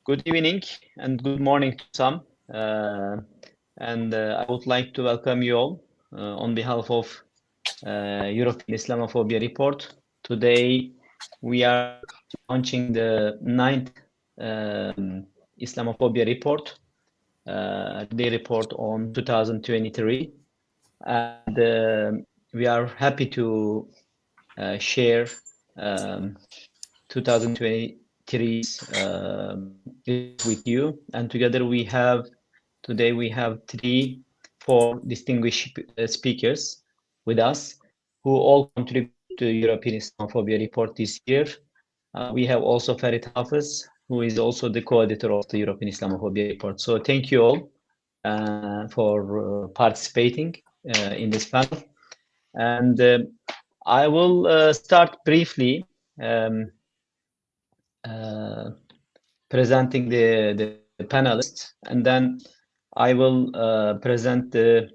Good evening and good morning to some. I would like to welcome you all on behalf of European Islamophobia report. Today we are launching the ninth Islamophobia report, the report on 2023. And we are happy to share 2023's with you. And together today we have four distinguished speakers with us who all contribute to European Islamophobia report this year. We have also Farid Hafez, who is also the co-editor of the European Islamophobia report. So thank you all for participating in this panel. And I will start briefly presenting the panelists, and then I will present the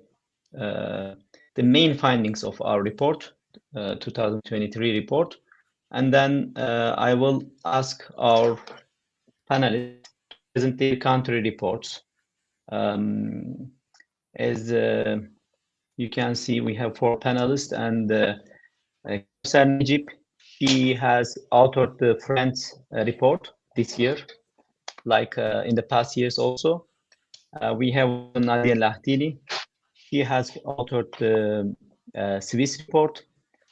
main findings of our report, 2023 report, and then I will ask our panelists to present their country reports. As you can see, we have four panelists, and Kevser Necip, she has authored the French report this year, like in the past years also. We have Nadia Lahtili. She has authored the Swiss report.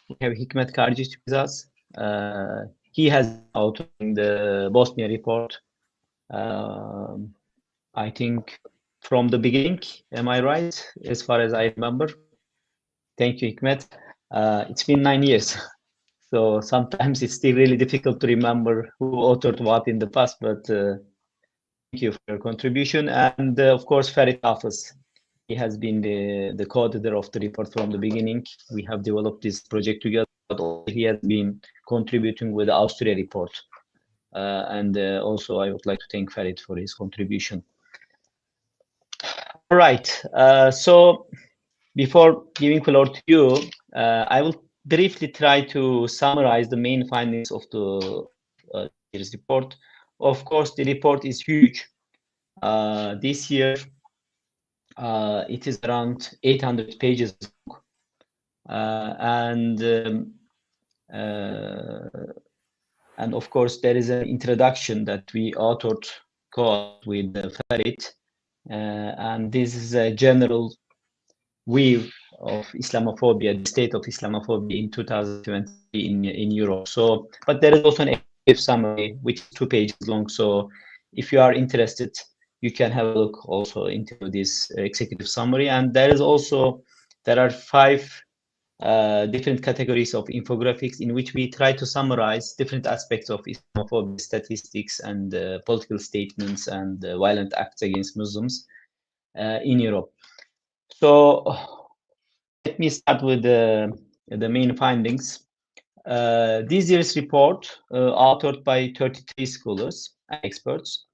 We have Hikmet Karcic with us. He has authored the Bosnia report. I think from the beginning, am I right? As far as I remember. Thank you, Hikmet. It's been 9 years. So sometimes it's still really difficult to remember who authored what in the past, but thank you for your contribution. And of course, Farid Hafez. He has been the co-editor of the report from the beginning. We have developed this project together, but also he has been contributing with the Austria report. Also, I would like to thank Farid for his contribution. All right. So before giving floor to you, I will briefly try to summarize the main findings of the year's report. Of course, the report is huge. This year, it is around 800 pages long. And of course, there is an introduction that we authored with Farid. And this is a general view of Islamophobia, the state of Islamophobia in 2020 in Europe. So, but there is also an executive summary, which is 2 pages long. So if you are interested, you can have a look also into this executive summary. And there are 5 different categories of infographics in which we try to summarize different aspects of Islamophobia statistics and political statements and violent acts against Muslims in Europe. So let me start with the main findings. This year's report, authored by 33 scholars and experts,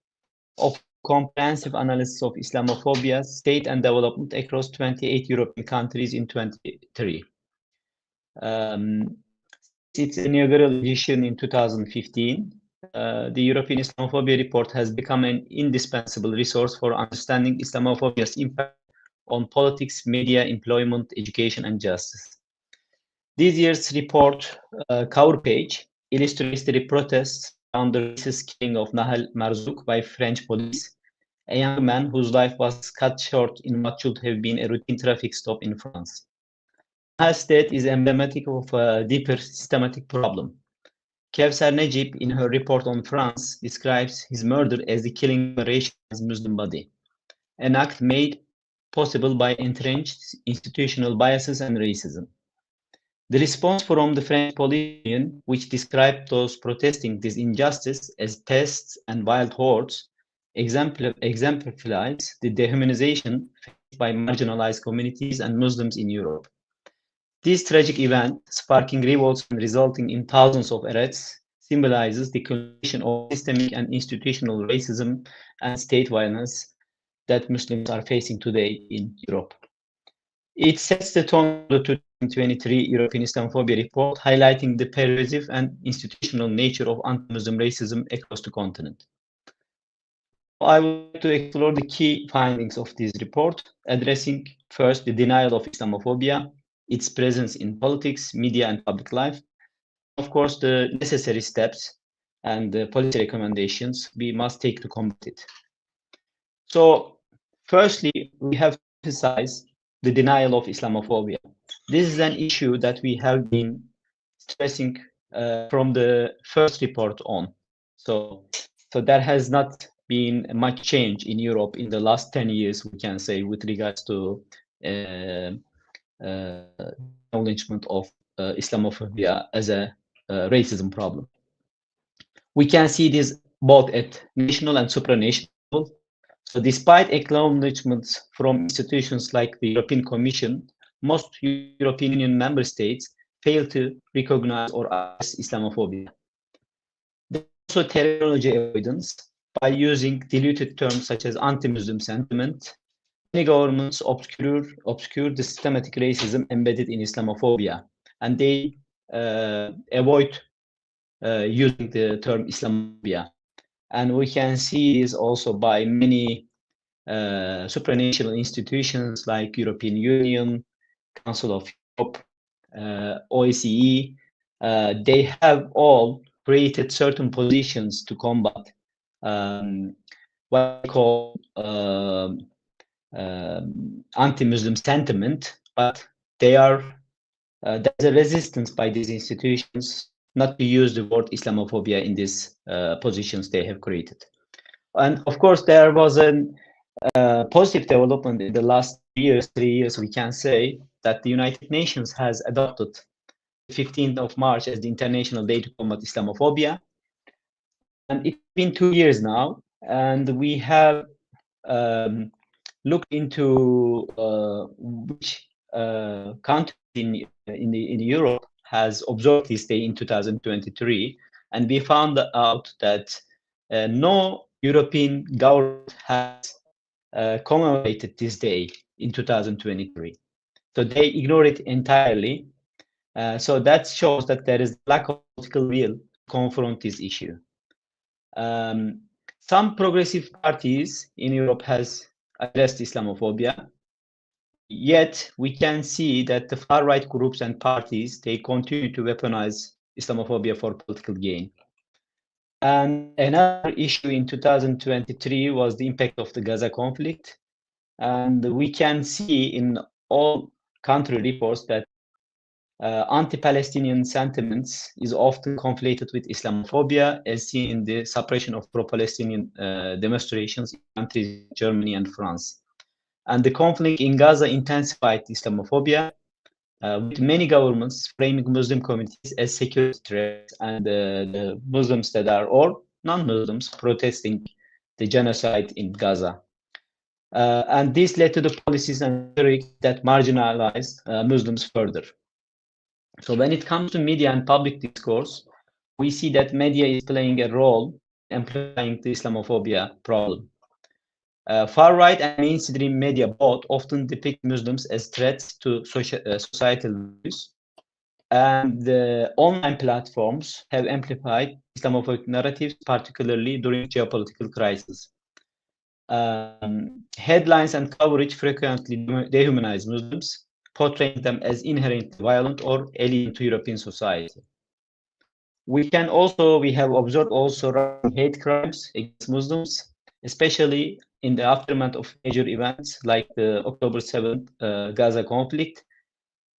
of comprehensive analysis of Islamophobia, state and development across 28 European countries in 2023. Its inaugural edition in 2015, the European Islamophobia report has become an indispensable resource for understanding Islamophobia's impact on politics, media, employment, education, and justice. This year's report cover page illustrates the protests around the racist killing of Nahal Marzouk by French police, a young man whose life was cut short in what should have been a routine traffic stop in France. Nahal's death is emblematic of a deeper systematic problem. Kevser Necip, in her report on France, describes his murder as the killing of a racialized Muslim body, an act made possible by entrenched institutional biases and racism. The response from the French police union, which described those protesting this injustice as pests and wild hordes, exemplifies the dehumanization faced by marginalized communities and Muslims in Europe. This tragic event, sparking revolts and resulting in thousands of arrests, symbolizes the culmination of systemic and institutional racism and state violence that Muslims are facing today in Europe. It sets the tone of the 2023 European Islamophobia report, highlighting the pervasive and institutional nature of anti-Muslim racism across the continent. I would like to explore the key findings of this report, addressing first the denial of Islamophobia, its presence in politics, media, and public life. Of course, the necessary steps and the policy recommendations we must take to combat it. So, firstly, we have to emphasize the denial of Islamophobia. This is an issue that we have been stressing from the first report on. So there has not been much change in Europe in the last 10 years, we can say, with regards to acknowledgement of Islamophobia as a racism problem. We can see this both at national and supranational level. So despite acknowledgements from institutions like the European Commission, most European Union member states fail to recognize or address Islamophobia. There's also terminology avoidance. By using diluted terms such as anti-Muslim sentiment, many governments obscure the systematic racism embedded in Islamophobia, and they avoid using the term Islamophobia. And we can see this also by many supranational institutions like European Union, Council of Europe, OSCE. They have all created certain positions to combat what we call anti-Muslim sentiment, but there's a resistance by these institutions not to use the word Islamophobia in these positions they have created. And of course, there was a positive development in the last 3 years, we can say that the United Nations has adopted the 15th of March as the International Day to Combat Islamophobia. And it's been 2 years now, and we have looked into which country in Europe has observed this day in 2023, and we found out that no European government has commemorated this day in 2023. So they ignore it entirely. So that shows that there is lack of political will to confront this issue. Some progressive parties in Europe has addressed Islamophobia. Yet we can see that the far-right groups and parties, they continue to weaponize Islamophobia for political gain. And another issue in 2023 was the impact of the Gaza conflict. And we can see in all country reports that anti-Palestinian sentiments is often conflated with Islamophobia, as seen in the suppression of pro-Palestinian demonstrations in countries like Germany and France. And the conflict in Gaza intensified Islamophobia, with many governments framing Muslim communities as security threats, and the Muslims that are, or non-Muslims, protesting the genocide in Gaza. And this led to the policies and rhetoric that marginalized Muslims further. So when it comes to media and public discourse, we see that media is playing a role in amplifying the Islamophobia problem. Far-right and mainstream media both often depict Muslims as threats to societal values, and the online platforms have amplified Islamophobic narratives, particularly during geopolitical crises. Headlines and coverage frequently dehumanize Muslims, portraying them as inherently violent or alien to European society. We have observed also rising hate crimes against Muslims, especially in the aftermath of major events like the October 7th Gaza conflict.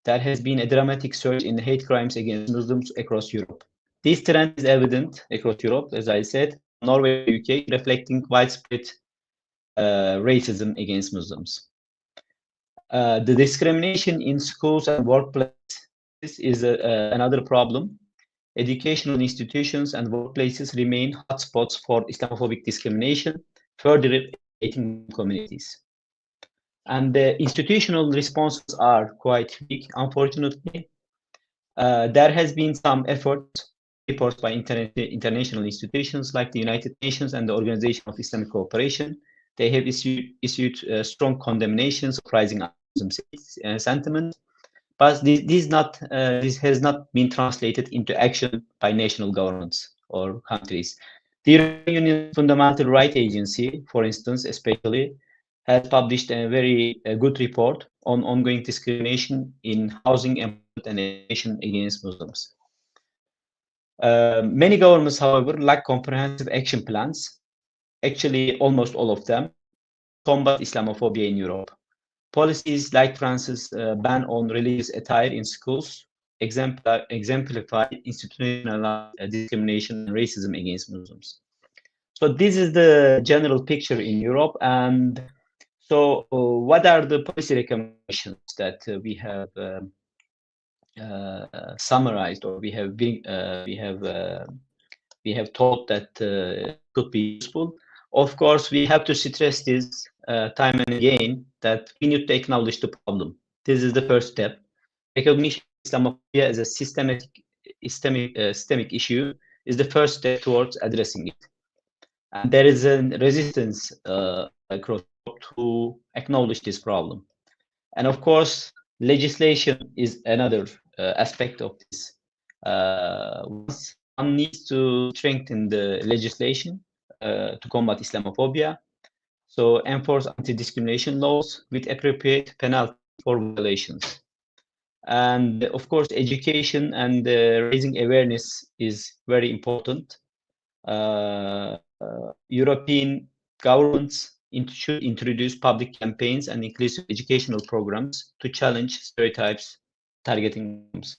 There has been a dramatic surge in hate crimes against Muslims across Europe. This trend is evident across Europe, as I said, Norway and UK, reflecting widespread racism against Muslims. The discrimination in schools and workplaces is another problem. Educational institutions and workplaces remain hotspots for Islamophobic discrimination, further alienating communities. And the institutional responses are quite weak, unfortunately. There has been some effort, reports by international institutions like the United Nations and the Organization of Islamic Cooperation. They have issued strong condemnations of rising sentiment, but this has not been translated into action by national governments or countries. The European Union Fundamental Rights Agency, for instance, especially, has published a very good report on ongoing discrimination in housing, employment, and education against Muslims. Many governments, however, lack comprehensive action plans, actually almost all of them, combat Islamophobia in Europe. Policies like France's ban on religious attire in schools exemplify institutionalized discrimination and racism against Muslims. So this is the general picture in Europe. And so what are the policy recommendations that we have summarized, or we have thought that could be useful? Of course, we have to stress this time and again, that we need to acknowledge the problem. This is the first step. Recognition of Islamophobia as a systemic issue is the first step towards addressing it. And there is a resistance across to acknowledge this problem. And of course, legislation is another aspect of this. One needs to strengthen the legislation to combat Islamophobia. So enforce anti-discrimination laws with appropriate penalty for violations. And of course, education and raising awareness is very important. European governments should introduce public campaigns and inclusive educational programs to challenge stereotypes targeting Muslims.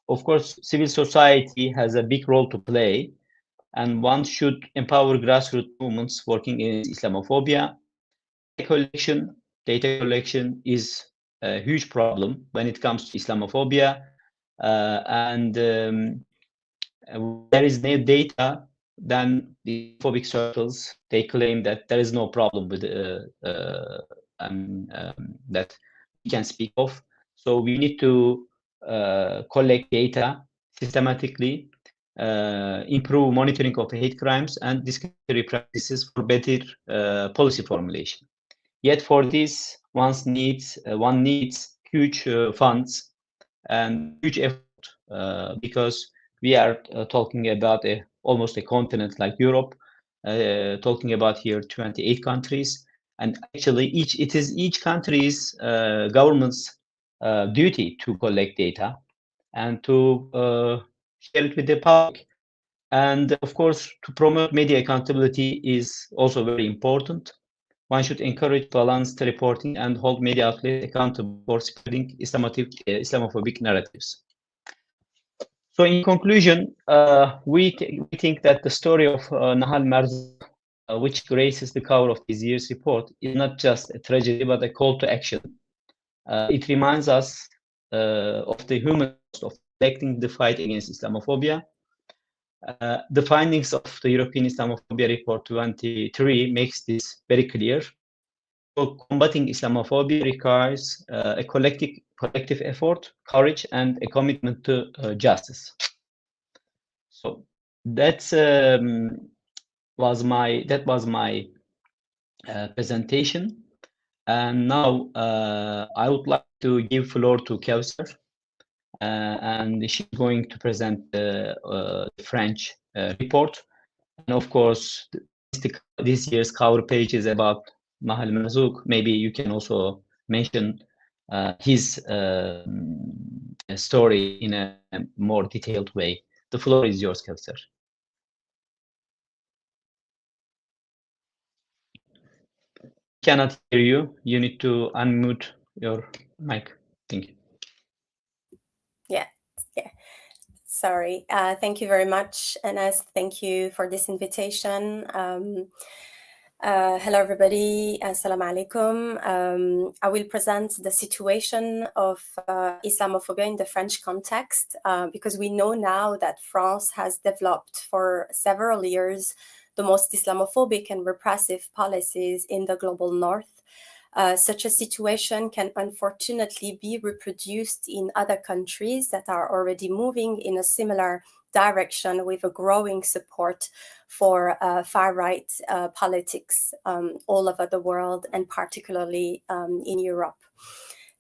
Of course, civil society has a big role to play, and one should empower grassroots movements working against Islamophobia. Data collection is a huge problem when it comes to Islamophobia, and there is no data. Then the phobic circles, they claim that there is no problem with that we can speak of. So we need to collect data systematically, improve monitoring of hate crimes and discriminatory practices for better policy formulation. Yet for this, one needs huge funds and huge effort, because we are talking about almost a continent like Europe, talking about here 28 countries, and actually it is each country's government's duty to collect data and to share it with the public. And of course, to promote media accountability is also very important. One should encourage balanced reporting and hold media outlets accountable for spreading Islamophobic narratives. So in conclusion, we think that the story of Nahal Marzouk, which graces the cover of this year's report, is not just a tragedy, but a call to action. It reminds us of the human cost of neglecting the fight against Islamophobia. The findings of the European Islamophobia Report 23 makes this very clear. So combating Islamophobia requires a collective effort, courage, and a commitment to justice. So that was my presentation, and now I would like to give floor to Kevser, and she's going to present the French report. And of course, this year's cover page is about Nahal Marzouk. Maybe you can also mention his story in a more detailed way. The floor is yours, Kevser. Cannot hear you. You need to unmute your mic. Thank you. Yeah. Sorry. Thank you very much, Anas. Thank you for this invitation. Hello, everybody. Assalamu alaikum. I will present the situation of Islamophobia in the French context, because we know now that France has developed for several years the most Islamophobic and repressive policies in the global north. Such a situation can unfortunately be reproduced in other countries that are already moving in a similar direction with a growing support for far-right politics all over the world, and particularly in Europe.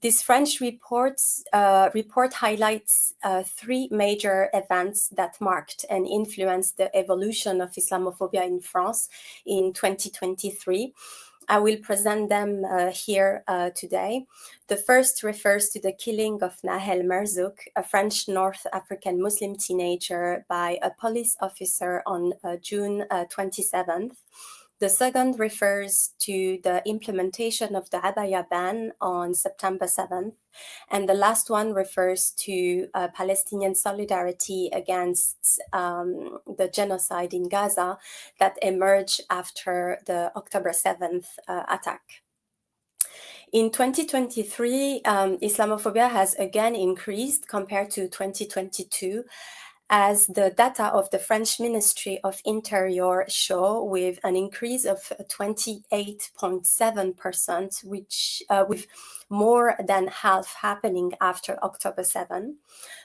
This French report highlights three major events that marked and influenced the evolution of Islamophobia in France in 2023. I will present them here today. The first refers to the killing of Nahel Merzouk, a French North African Muslim teenager, by a police officer on June 27th. The second refers to the implementation of the Abaya ban on September 7th. And the last one refers to Palestinian solidarity against the genocide in Gaza that emerged after the October 7th attack. In 2023, Islamophobia has again increased compared to 2022, as the data of the French Ministry of Interior show, with an increase of 28.7%, which with more than half happening after October 7.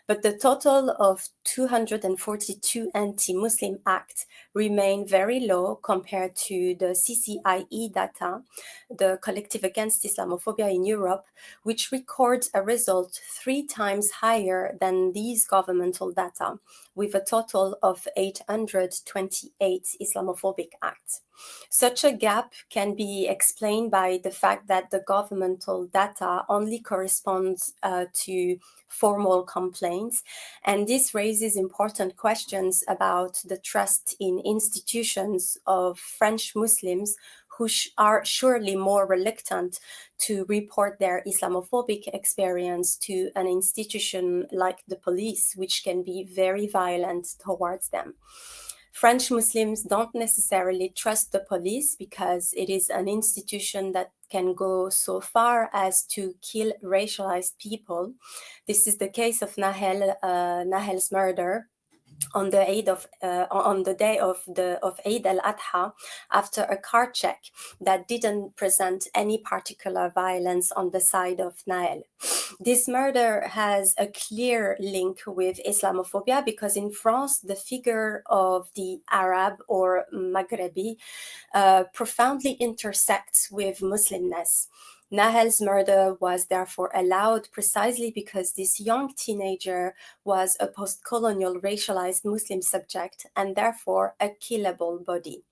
But the total of 242 anti-Muslim acts remain very low compared to the CCIE data, the Collective Against Islamophobia in Europe, which records a result 3 times higher than these governmental data, with a total of 828 Islamophobic acts. Such a gap can be explained by the fact that the governmental data only corresponds to formal complaints, and this raises important questions about the trust in institutions of French Muslims, who are surely more reluctant to report their Islamophobic experience to an institution like the police, which can be very violent towards them. French Muslims don't necessarily trust the police because it is an institution that can go so far as to kill racialized people. This is the case of Nahel's murder on the day of Eid al-Adha, after a car check that didn't present any particular violence on the side of Nahel. This murder has a clear link with Islamophobia because in France, the figure of the Arab or Maghrebi profoundly intersects with Muslimness. Nahel's murder was therefore allowed precisely because this young teenager was a post-colonial racialized Muslim subject and therefore a killable body.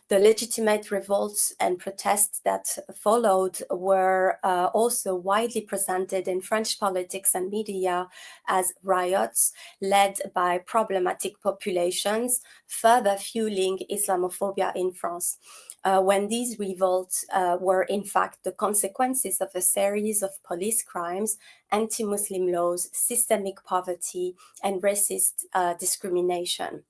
The legitimate revolts and protests that followed were also widely presented in French politics and media as riots led by problematic populations, further fueling Islamophobia in France. When these revolts were in fact the consequences of a series of police crimes, anti-Muslim laws, systemic poverty, and racist discrimination.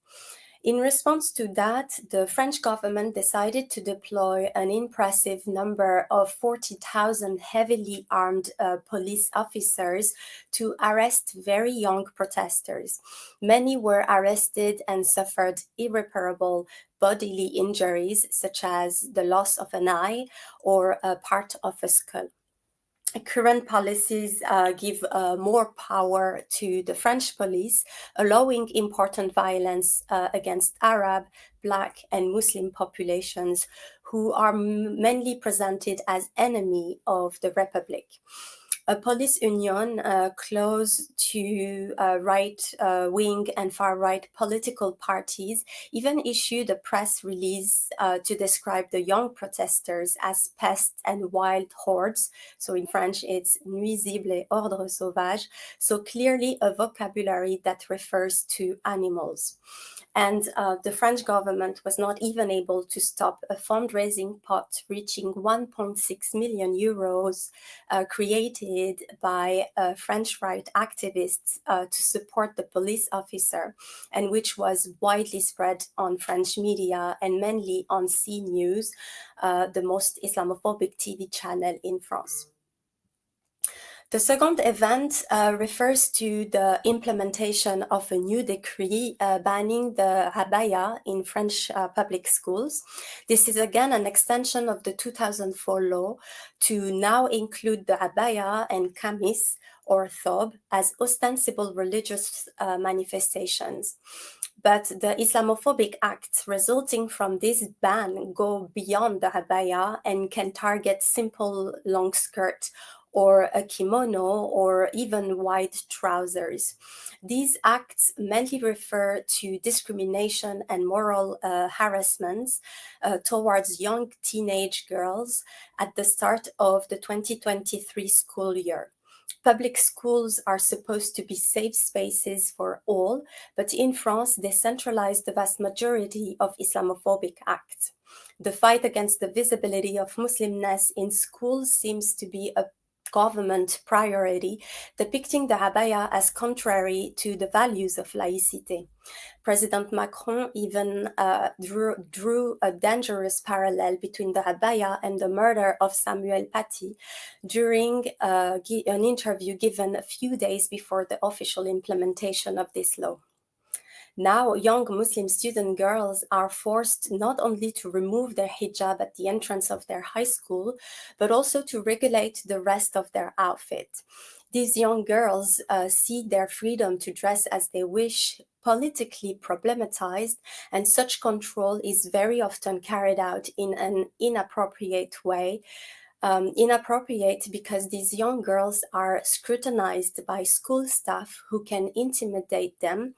In response to that, the French government decided to deploy an impressive number of 40,000 heavily armed police officers to arrest very young protesters. Many were arrested and suffered irreparable bodily injuries, such as the loss of an eye or a part of a skull. Current policies give more power to the French police, allowing important violence against Arab, Black, and Muslim populations who are mainly presented as enemy of the Republic. A police union close to right-wing and far-right political parties even issued a press release to describe the young protesters as pests and wild hordes. So in French, it's nuisible et ordre sauvage. So clearly a vocabulary that refers to animals. And the French government was not even able to stop a fundraising pot reaching 1.6 million euros created by French right activists to support the police officer, and which was widely spread on French media and mainly on C News, the most Islamophobic TV channel in France. The second event refers to the implementation of a new decree banning the abaya in French public schools. This is again an extension of the 2004 law to now include the abaya and kamis or thob as ostensible religious manifestations. But the Islamophobic acts resulting from this ban go beyond the abaya and can target simple long skirt or a kimono, or even white trousers. These acts mainly refer to discrimination and moral harassments towards young teenage girls at the start of the 2023 school year. Public schools are supposed to be safe spaces for all, but in France, they centralize the vast majority of Islamophobic acts. The fight against the visibility of Muslimness in schools seems to be a government priority, depicting the abaya as contrary to the values of laïcité. President Macron even drew a dangerous parallel between the abaya and the murder of Samuel Paty during an interview given a few days before the official implementation of this law. Now, young Muslim student girls are forced not only to remove their hijab at the entrance of their high school, but also to regulate the rest of their outfit. These young girls see their freedom to dress as they wish politically problematized, and such control is very often carried out in an inappropriate way. Inappropriate because these young girls are scrutinized by school staff who can intimidate them,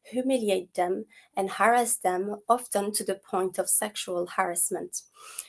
humiliate them, and harass them, often to the point of sexual harassment.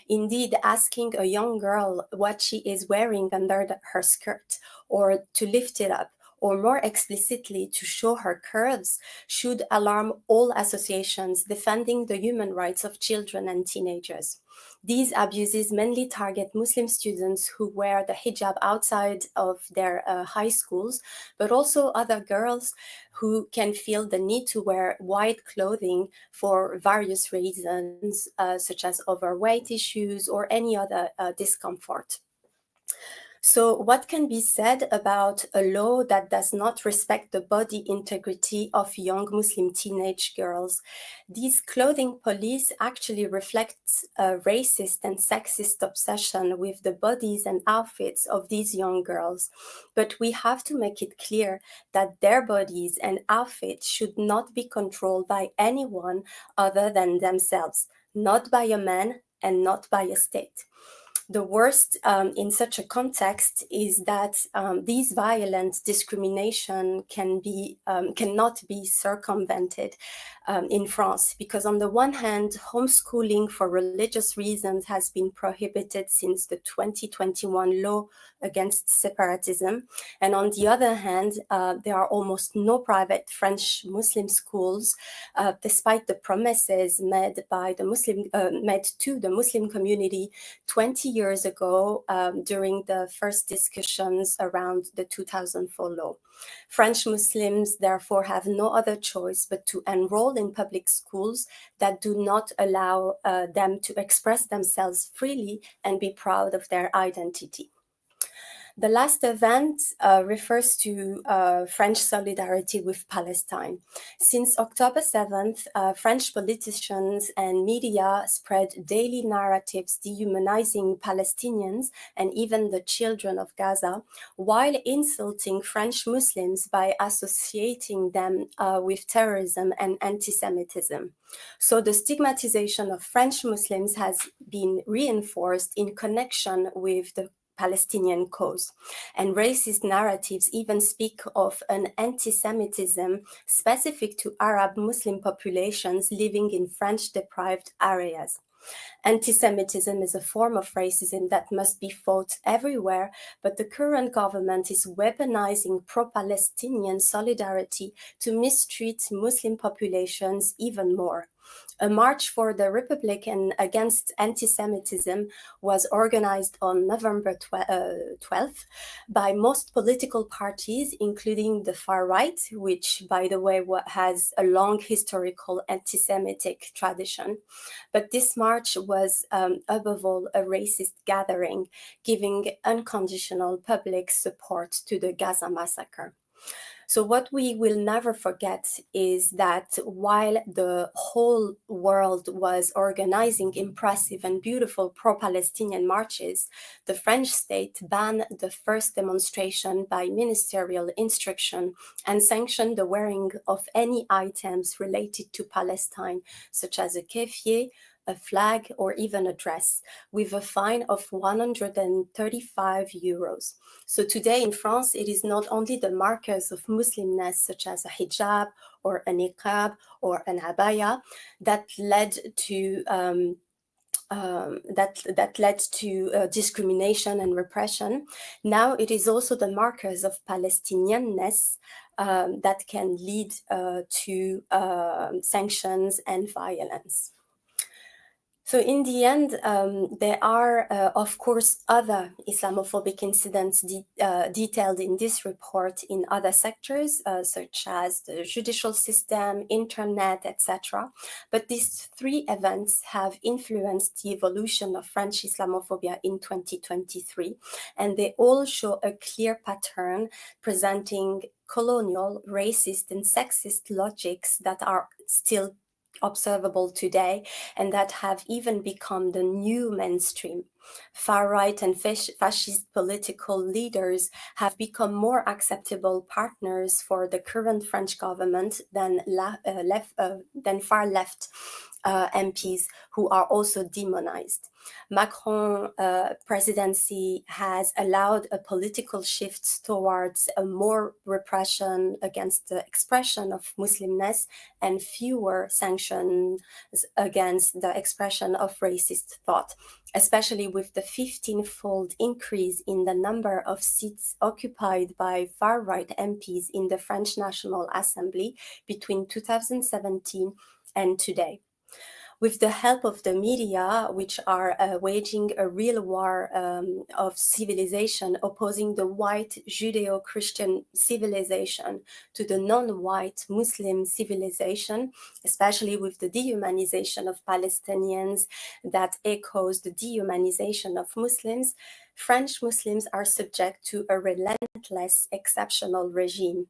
Indeed, asking a young girl what she is wearing under her skirt, or to lift it up, or more explicitly to show her curves, should alarm all associations defending the human rights of children and teenagers. These abuses mainly target Muslim students who wear the hijab outside of their high schools, but also other girls who can feel the need to wear white clothing for various reasons, such as overweight issues or any other discomfort. So what can be said about a law that does not respect the body integrity of young Muslim teenage girls? These clothing police actually reflects a racist and sexist obsession with the bodies and outfits of these young girls. But we have to make it clear that their bodies and outfits should not be controlled by anyone other than themselves, not by a man and not by a state. The worst in such a context is that these violent discrimination cannot be circumvented in France, because on the one hand, homeschooling for religious reasons has been prohibited since the 2021 law against separatism, and on the other hand, there are almost no private French Muslim schools, despite the promises made by the made to the Muslim community 20 years ago during the first discussions around the 2004 law. French Muslims therefore have no other choice but to enroll in public schools that do not allow them to express themselves freely and be proud of their identity. The last event refers to French solidarity with Palestine. Since October 7th, French politicians and media spread daily narratives dehumanizing Palestinians and even the children of Gaza, while insulting French Muslims by associating them with terrorism and anti-Semitism. So the stigmatization of French Muslims has been reinforced in connection with the Palestinian cause. And racist narratives even speak of an anti-Semitism specific to Arab Muslim populations living in French-deprived areas. Anti-Semitism is a form of racism that must be fought everywhere, but the current government is weaponizing pro-Palestinian solidarity to mistreat Muslim populations even more. A march for the Republic and against anti-Semitism was organized on November 12th by most political parties, including the far right, which, by the way, has a long historical anti-Semitic tradition. But this march was, above all, a racist gathering, giving unconditional public support to the Gaza massacre. So what we will never forget is that while the whole world was organizing impressive and beautiful pro-Palestinian marches, the French state banned the first demonstration by ministerial instruction and sanctioned the wearing of any items related to Palestine, such as a keffiyeh, a flag, or even a dress, with a fine of 135 euros. So today in France, it is not only the markers of Muslimness, such as a hijab or a niqab or an abaya, that led to discrimination and repression. Now it is also the markers of Palestinianness that can lead to sanctions and violence. So in the end, there are, of course, other Islamophobic incidents detailed in this report in other sectors, such as the judicial system, internet, etc. But these three events have influenced the evolution of French Islamophobia in 2023, and they all show a clear pattern presenting colonial, racist, and sexist logics that are still observable today and that have even become the new mainstream. Far-right and fascist political leaders have become more acceptable partners for the current French government than far-left MPs who are also demonized. Macron presidency has allowed a political shift towards a more repression against the expression of Muslimness and fewer sanctions against the expression of racist thought, especially with the 15-fold increase in the number of seats occupied by far-right MPs in the French National Assembly between 2017 and today. With the help of the media, which are waging a real war of civilization, opposing the white Judeo-Christian civilization to the non-white Muslim civilization, especially with the dehumanization of Palestinians that echoes the dehumanization of Muslims, French Muslims are subject to a relentless exceptional regime.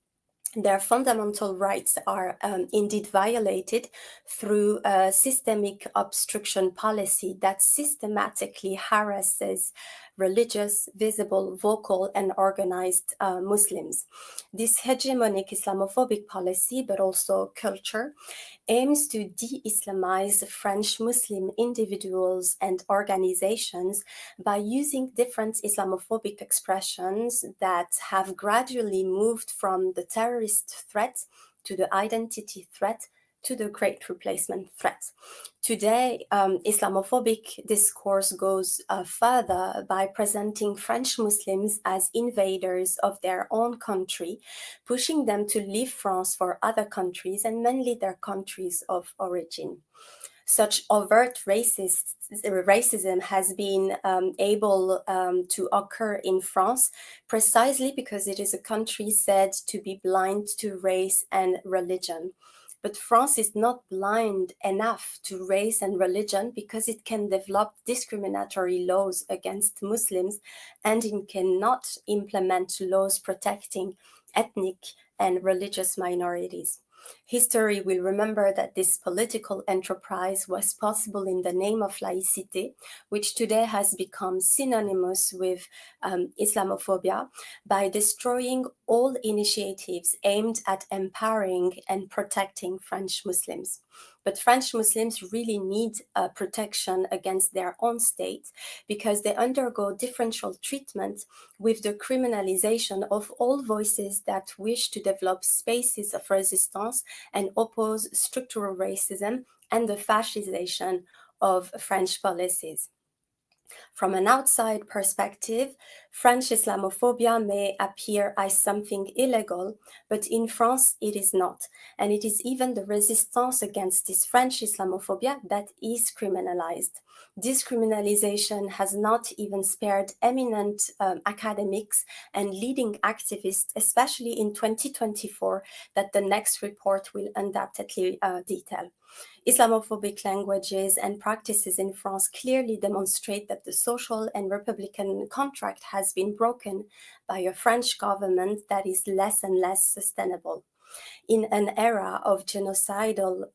Their fundamental rights are indeed violated through a systemic obstruction policy that systematically harasses religious, visible, vocal, and organized Muslims. This hegemonic Islamophobic policy, but also culture, aims to de-Islamize French Muslim individuals and organizations by using different Islamophobic expressions that have gradually moved from the terrorist threat to the identity threat to the great replacement threat. Today, Islamophobic discourse goes further by presenting French Muslims as invaders of their own country, pushing them to leave France for other countries and mainly their countries of origin. Such overt racism has been able to occur in France precisely because it is a country said to be blind to race and religion. But France is not blind enough to race and religion because it can develop discriminatory laws against Muslims and it cannot implement laws protecting ethnic and religious minorities. History will remember that this political enterprise was possible in the name of laïcité, which today has become synonymous with Islamophobia, by destroying all initiatives aimed at empowering and protecting French Muslims. But French Muslims really need protection against their own state because they undergo differential treatment with the criminalization of all voices that wish to develop spaces of resistance and oppose structural racism and the fascization of French policies. From an outside perspective, French Islamophobia may appear as something illegal, but in France it is not. And it is even the resistance against this French Islamophobia that is criminalized. This criminalization has not even spared eminent academics and leading activists, especially in 2024, that the next report will undoubtedly detail. Islamophobic languages and practices in France clearly demonstrate that the social and republican contract has been broken by a French government that is less and less sustainable. In an era of genocidal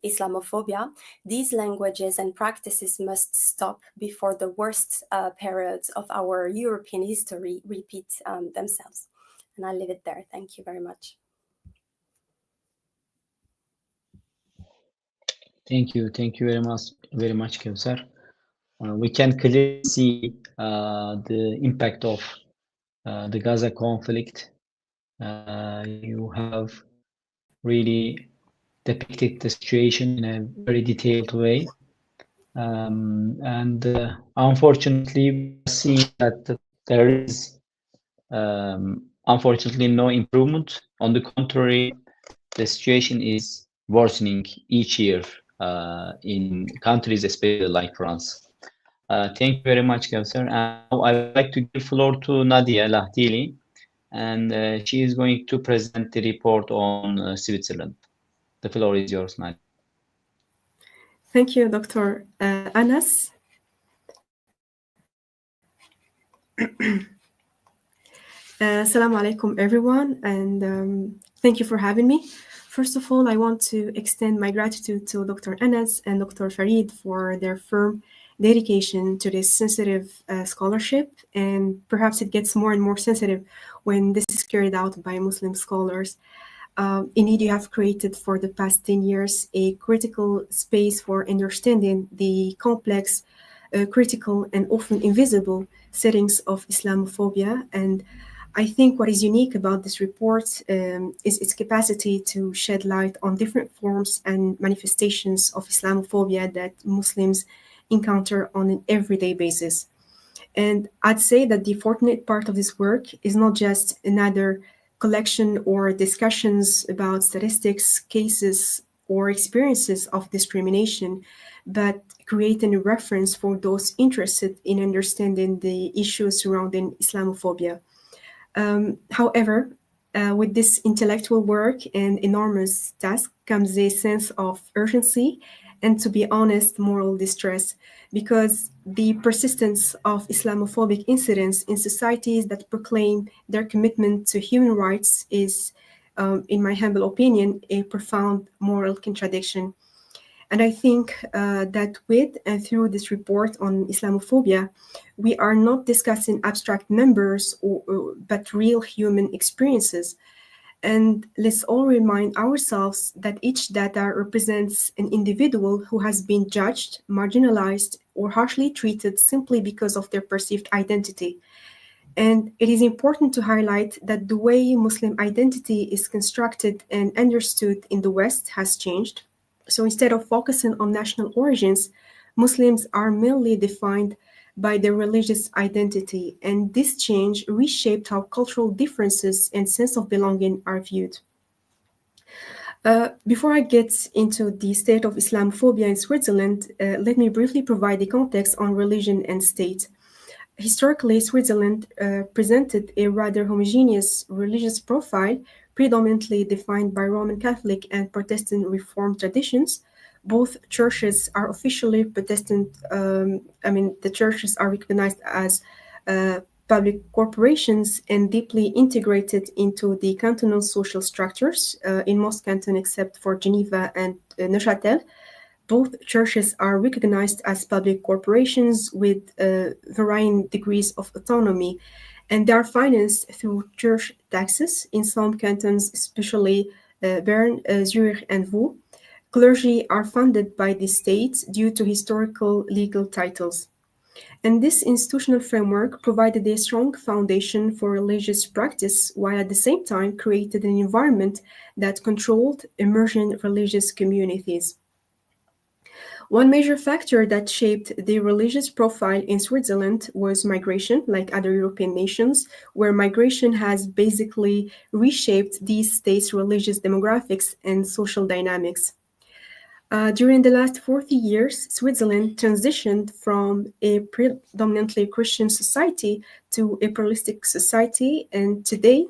Islamophobia, these languages and practices must stop before the worst periods of our European history repeat themselves. And I'll leave it there. Thank you very much. Thank you. Thank you very much, Kevser. We can clearly see the impact of the Gaza conflict. You have really depicted the situation in a very detailed way. And unfortunately, we are seeing that there is unfortunately no improvement. On the contrary, the situation is worsening each year in countries, especially like France. Thank you very much, Kevser. And now I would like to give floor to Nadia Lahtili, and she is going to present the report on Switzerland. The floor is yours, Nadia. Thank you, Dr. Anas. Assalamu alaikum, everyone, and thank you for having me. First of all, I want to extend my gratitude to Dr. Anas and Dr. Farid for their firm dedication to this sensitive scholarship, and perhaps it gets more and more sensitive when this is carried out by Muslim scholars. Indeed, you have created for the past 10 years a critical space for understanding the complex, critical, and often invisible settings of Islamophobia. And I think what is unique about this report is its capacity to shed light on different forms and manifestations of Islamophobia that Muslims encounter on an everyday basis. And I'd say that the fortunate part of this work is not just another collection or discussions about statistics, cases, or experiences of discrimination, but creating a reference for those interested in understanding the issues surrounding Islamophobia. However, with this intellectual work and enormous task comes a sense of urgency and, to be honest, moral distress, because the persistence of Islamophobic incidents in societies that proclaim their commitment to human rights is, in my humble opinion, a profound moral contradiction. And I think that with and through this report on Islamophobia, we are not discussing abstract numbers, but real human experiences. And let's all remind ourselves that each data represents an individual who has been judged, marginalized, or harshly treated simply because of their perceived identity. And it is important to highlight that the way Muslim identity is constructed and understood in the West has changed. So instead of focusing on national origins, Muslims are mainly defined by their religious identity, and this change reshaped how cultural differences and sense of belonging are viewed. Before I get into the state of Islamophobia in Switzerland, let me briefly provide the context on religion and state. Historically, Switzerland presented a rather homogeneous religious profile, predominantly defined by Roman Catholic and Protestant Reformed traditions. Both churches are officially Protestant. The churches are recognized as public corporations and deeply integrated into the cantonal social structures in most cantons except for Geneva and Neuchâtel. Both churches are recognized as public corporations with varying degrees of autonomy, and they are financed through church taxes in some cantons, especially Bern, Zurich, and Vaud. Clergy are funded by the state due to historical legal titles. And this institutional framework provided a strong foundation for religious practice, while at the same time created an environment that controlled emerging religious communities. One major factor that shaped the religious profile in Switzerland was migration, like other European nations, where migration has basically reshaped these states' religious demographics and social dynamics. During the last 40 years, Switzerland transitioned from a predominantly Christian society to a pluralistic society, and today,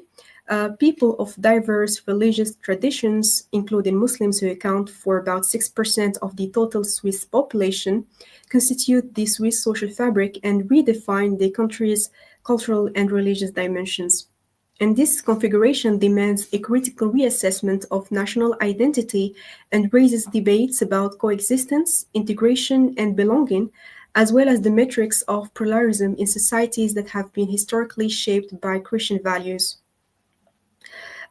people of diverse religious traditions, including Muslims who account for about 6% of the total Swiss population, constitute the Swiss social fabric and redefine the country's cultural and religious dimensions. And this configuration demands a critical reassessment of national identity and raises debates about coexistence, integration, and belonging, as well as the metrics of pluralism in societies that have been historically shaped by Christian values.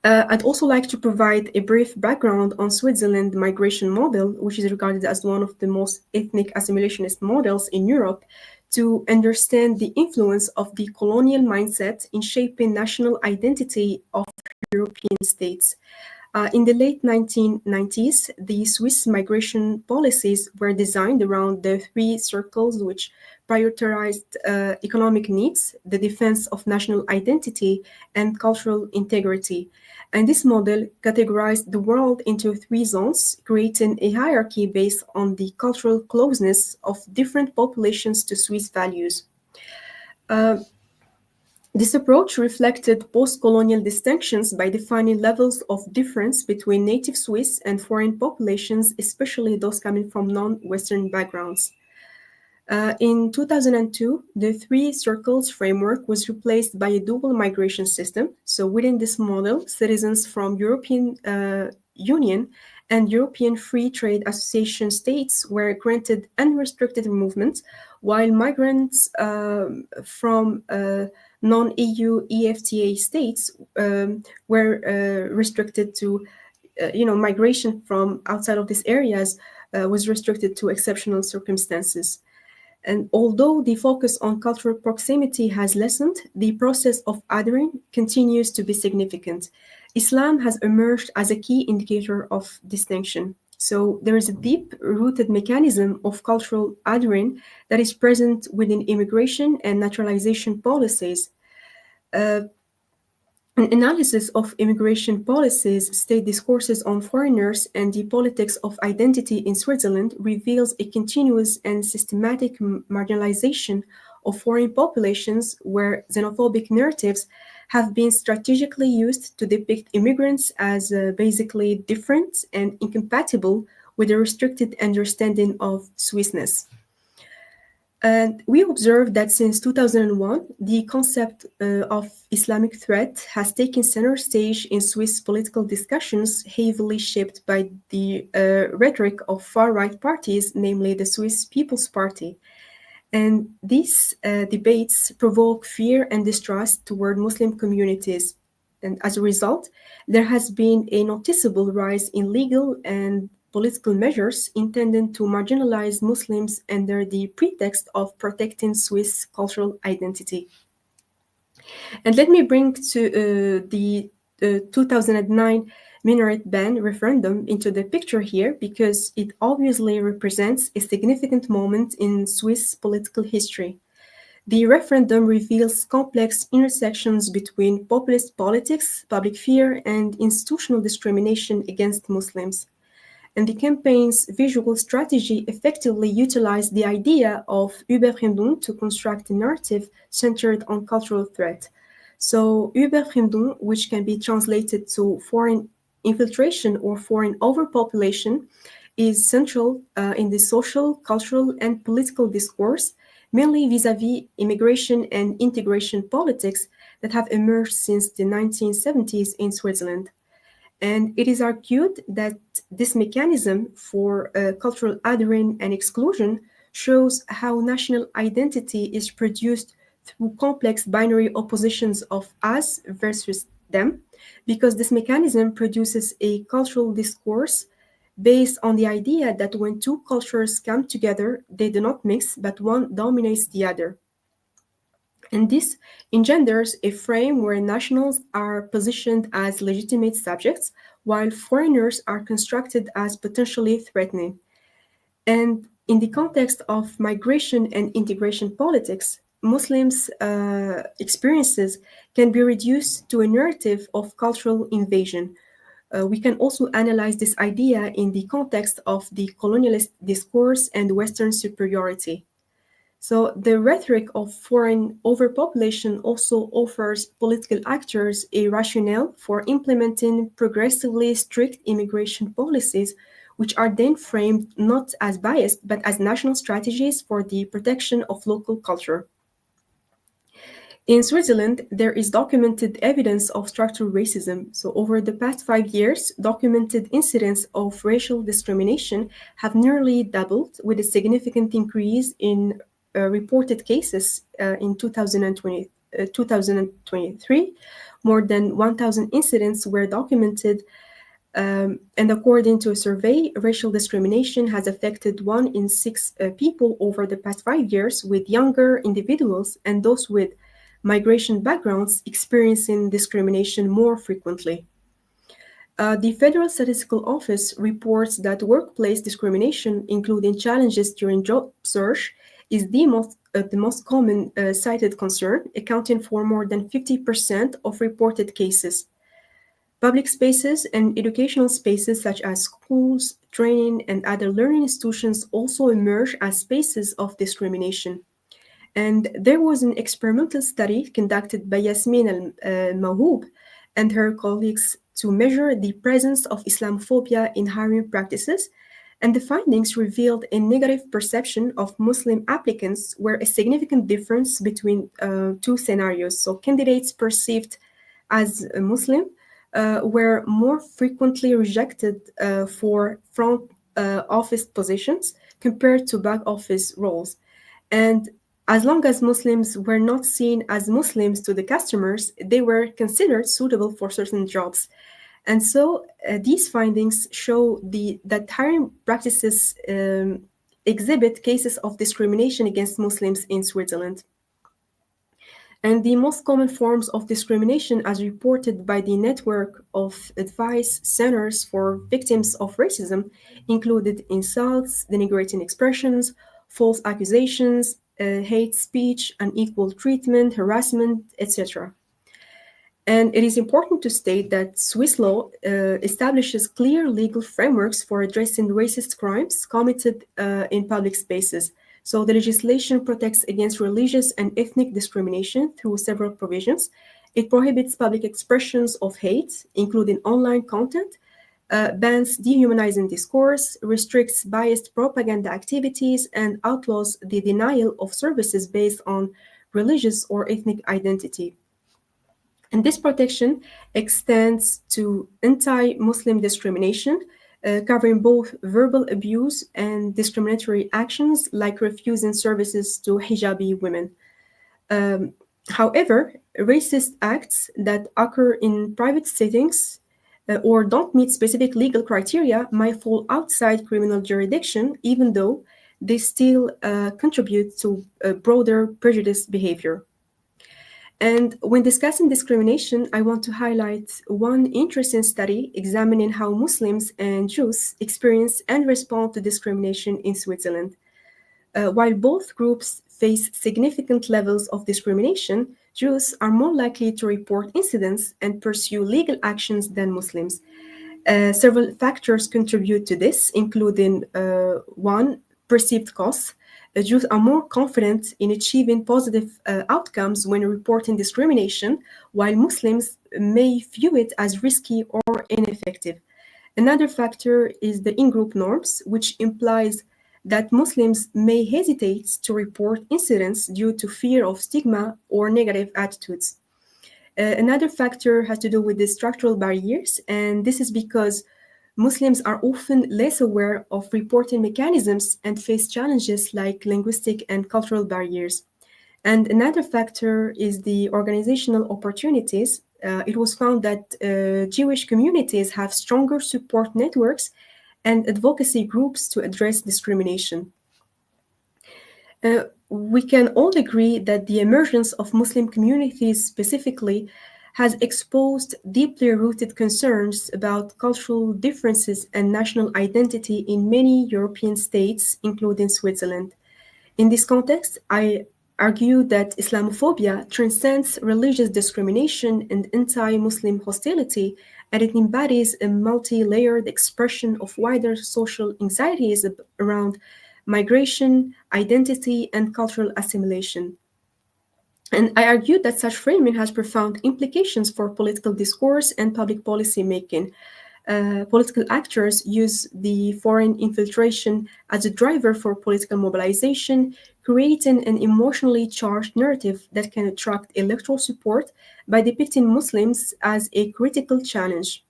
I'd also like to provide a brief background on Switzerland migration model, which is regarded as one of the most ethnic assimilationist models in Europe, to understand the influence of the colonial mindset in shaping national identity of European states. In the late 1990s, the Swiss migration policies were designed around the three circles which prioritized economic needs, the defense of national identity, and cultural integrity. And this model categorized the world into three zones, creating a hierarchy based on the cultural closeness of different populations to Swiss values. This approach reflected post-colonial distinctions by defining levels of difference between native Swiss and foreign populations, especially those coming from non-Western backgrounds. In 2002, the three circles framework was replaced by a dual migration system. So within this model, citizens from European Union and European Free Trade Association states were granted unrestricted movement, while migrants from non-EU EFTA states were restricted to, migration from outside of these areas was restricted to exceptional circumstances. And although the focus on cultural proximity has lessened, the process of othering continues to be significant. Islam has emerged as a key indicator of distinction. So there is a deep-rooted mechanism of cultural othering that is present within immigration and naturalization policies. An analysis of immigration policies, state discourses on foreigners, and the politics of identity in Switzerland reveals a continuous and systematic marginalization of foreign populations where xenophobic narratives have been strategically used to depict immigrants as basically different and incompatible with a restricted understanding of Swissness. And we observed that since 2001, the concept of Islamic threat has taken center stage in Swiss political discussions, heavily shaped by the rhetoric of far-right parties, namely the Swiss People's Party. And these debates provoke fear and distrust toward Muslim communities. And as a result, there has been a noticeable rise in legal and political measures intended to marginalize Muslims under the pretext of protecting Swiss cultural identity. And let me bring to the 2009 minaret ban referendum into the picture here because it obviously represents a significant moment in Swiss political history. The referendum reveals complex intersections between populist politics, public fear, and institutional discrimination against Muslims. And the campaign's visual strategy effectively utilized the idea of Überfremdung to construct a narrative centered on cultural threat. So Überfremdung, which can be translated to foreign infiltration or foreign overpopulation, is central in the social, cultural, and political discourse, mainly vis-à-vis immigration and integration politics that have emerged since the 1970s in Switzerland. And it is argued that this mechanism for cultural othering and exclusion shows how national identity is produced through complex binary oppositions of us versus them, because this mechanism produces a cultural discourse based on the idea that when two cultures come together, they do not mix, but one dominates the other. And this engenders a frame where nationals are positioned as legitimate subjects, while foreigners are constructed as potentially threatening. And in the context of migration and integration politics, Muslims' experiences can be reduced to a narrative of cultural invasion. We can also analyze this idea in the context of the colonialist discourse and Western superiority. So the rhetoric of foreign overpopulation also offers political actors a rationale for implementing progressively strict immigration policies, which are then framed not as biased, but as national strategies for the protection of local culture. In Switzerland, there is documented evidence of structural racism. So over the past 5 years, documented incidents of racial discrimination have nearly doubled, with a significant increase in reported cases in 2020, 2023, more than 1,000 incidents were documented, and according to a survey, racial discrimination has affected 1 in 6 people over the past 5 years, with younger individuals and those with migration backgrounds experiencing discrimination more frequently. The Federal Statistical Office reports that workplace discrimination, including challenges during job search, is the most common cited concern, accounting for more than 50% of reported cases. Public spaces and educational spaces such as schools, training, and other learning institutions also emerge as spaces of discrimination. And there was an experimental study conducted by Yasmin al-Mawhoub and her colleagues to measure the presence of Islamophobia in hiring practices, and the findings revealed a negative perception of Muslim applicants were a significant difference between two scenarios. So candidates perceived as a Muslim were more frequently rejected for front office positions compared to back office roles. And as long as Muslims were not seen as Muslims to the customers, they were considered suitable for certain jobs. And so these findings show that hiring practices exhibit cases of discrimination against Muslims in Switzerland. And the most common forms of discrimination, as reported by the network of advice centers for victims of racism, included insults, denigrating expressions, false accusations, hate speech, unequal treatment, harassment, etc. And it is important to state that Swiss law establishes clear legal frameworks for addressing racist crimes committed in public spaces. So the legislation protects against religious and ethnic discrimination through several provisions. It prohibits public expressions of hate, including online content, bans dehumanizing discourse, restricts biased propaganda activities, and outlaws the denial of services based on religious or ethnic identity. And this protection extends to anti-Muslim discrimination, covering both verbal abuse and discriminatory actions like refusing services to hijabi women. However, racist acts that occur in private settings or don't meet specific legal criteria might fall outside criminal jurisdiction, even though they still contribute to broader prejudice behavior. And when discussing discrimination, I want to highlight one interesting study examining how Muslims and Jews experience and respond to discrimination in Switzerland. While both groups face significant levels of discrimination, Jews are more likely to report incidents and pursue legal actions than Muslims. Several factors contribute to this, including one, perceived costs. Jews are more confident in achieving positive outcomes when reporting discrimination, while Muslims may view it as risky or ineffective. Another factor is the in-group norms, which implies that Muslims may hesitate to report incidents due to fear of stigma or negative attitudes. Another factor has to do with the structural barriers, and this is because Muslims are often less aware of reporting mechanisms and face challenges like linguistic and cultural barriers. And another factor is the organizational opportunities. It was found that Jewish communities have stronger support networks and advocacy groups to address discrimination. We can all agree that the emergence of Muslim communities specifically has exposed deeply rooted concerns about cultural differences and national identity in many European states, including Switzerland. In this context, I argue that Islamophobia transcends religious discrimination and anti-Muslim hostility, and it embodies a multi-layered expression of wider social anxieties around migration, identity, and cultural assimilation. And I argue that such framing has profound implications for political discourse and public policy making. Political actors use the foreign infiltration as a driver for political mobilization, creating an emotionally charged narrative that can attract electoral support by depicting Muslims as a critical challenge.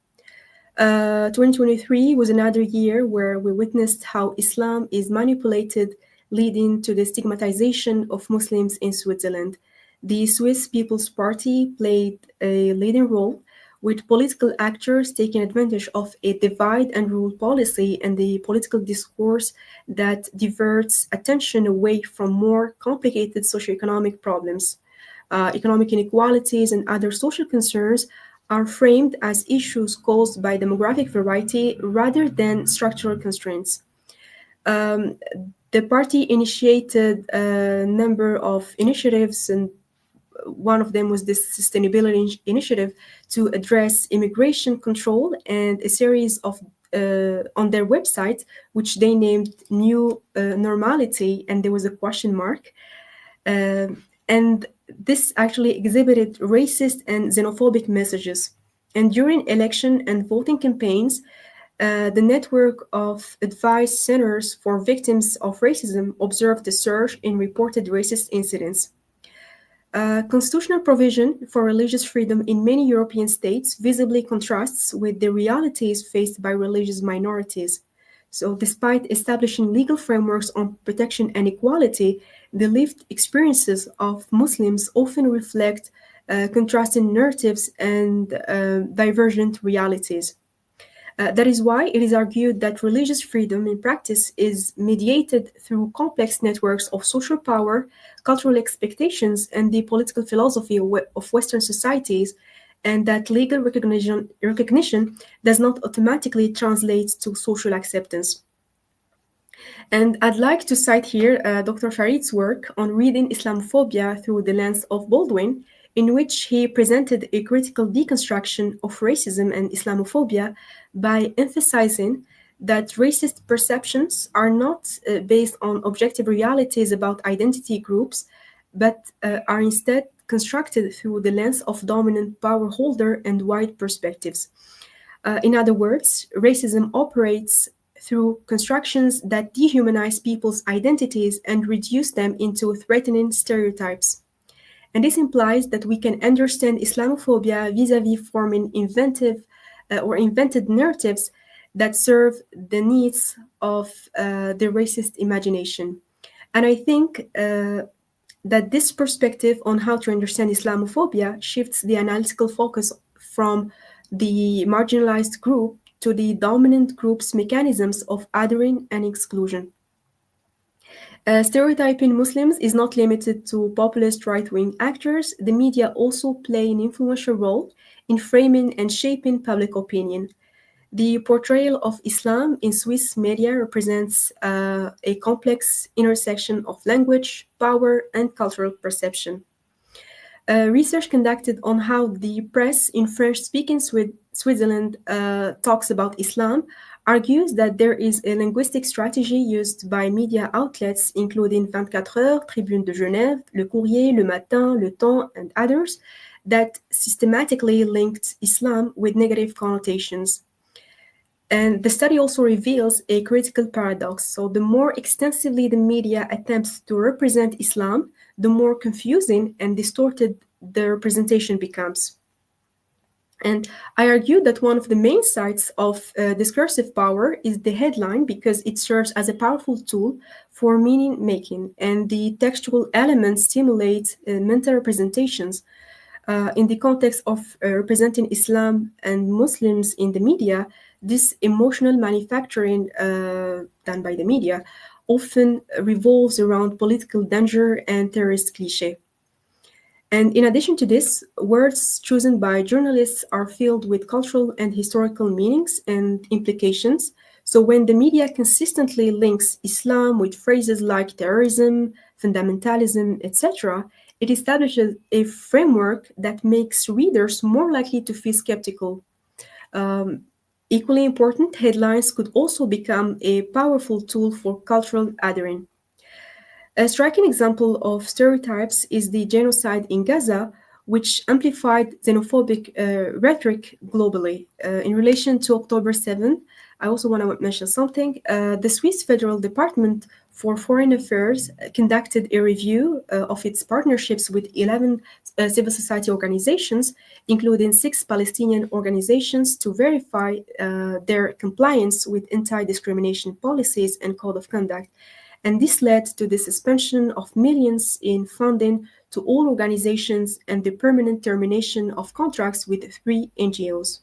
2023 was another year where we witnessed how Islam is manipulated, leading to the stigmatization of Muslims in Switzerland. the Swiss People's Party played a leading role, with political actors taking advantage of a divide and rule policy and the political discourse that diverts attention away from more complicated socioeconomic problems. Economic inequalities and other social concerns are framed as issues caused by demographic variety rather than structural constraints. Um, the party initiated a number of initiatives, and one of them was this sustainability initiative to address immigration control, and a series of on their website, which they named New Normality, and there was a question mark. And this actually exhibited racist and xenophobic messages. And during election and voting campaigns, the network of advice centers for victims of racism observed a surge in reported racist incidents. Constitutional provision for religious freedom in many European states visibly contrasts with the realities faced by religious minorities. So, despite establishing legal frameworks on protection and equality, the lived experiences of Muslims often reflect contrasting narratives and divergent realities. That is why it is argued that religious freedom in practice is mediated through complex networks of social power, cultural expectations, and the political philosophy of Western societies, and that legal recognition does not automatically translate to social acceptance. And I'd like to cite here Dr. Farid's work on reading Islamophobia through the lens of Baldwin, in which he presented a critical deconstruction of racism and Islamophobia by emphasizing that racist perceptions are not based on objective realities about identity groups, but are instead constructed through the lens of dominant power holder and wide perspectives. In other words, racism operates through constructions that dehumanize people's identities and reduce them into threatening stereotypes. And this implies that we can understand Islamophobia vis-à-vis forming invented narratives that serve the needs of the racist imagination. And I think that this perspective on how to understand Islamophobia shifts the analytical focus from the marginalized group to the dominant group's mechanisms of othering and exclusion. Stereotyping Muslims is not limited to populist right-wing actors. The media also play an influential role in framing and shaping public opinion. The portrayal of Islam in Swiss media represents a complex intersection of language, power, and cultural perception. Research conducted on how the press in French-speaking Switzerland talks about Islam argues that there is a linguistic strategy used by media outlets, including 24 Heures, Tribune de Genève, Le Courrier, Le Matin, Le Temps, and others, that systematically linked Islam with negative connotations. And the study also reveals a critical paradox. So the more extensively the media attempts to represent Islam, the more confusing and distorted the representation becomes. And I argue that one of the main sites of discursive power is the headline, because it serves as a powerful tool for meaning making, and the textual elements stimulate mental representations. In the context of representing Islam and Muslims in the media, this emotional manufacturing done by the media often revolves around political danger and terrorist cliché. And in addition to this, words chosen by journalists are filled with cultural and historical meanings and implications. So when the media consistently links Islam with phrases like terrorism, fundamentalism, etc., it establishes a framework that makes readers more likely to feel skeptical. Equally important, headlines could also become a powerful tool for cultural othering. A striking example of stereotypes is the genocide in Gaza, which amplified xenophobic rhetoric globally. In relation to October 7, I also want to mention something. The Swiss Federal Department for Foreign Affairs conducted a review of its partnerships with 11 civil society organizations, including 6 Palestinian organizations, to verify their compliance with anti-discrimination policies and code of conduct. And this led to the suspension of millions in funding to all organizations and the permanent termination of contracts with 3 NGOs.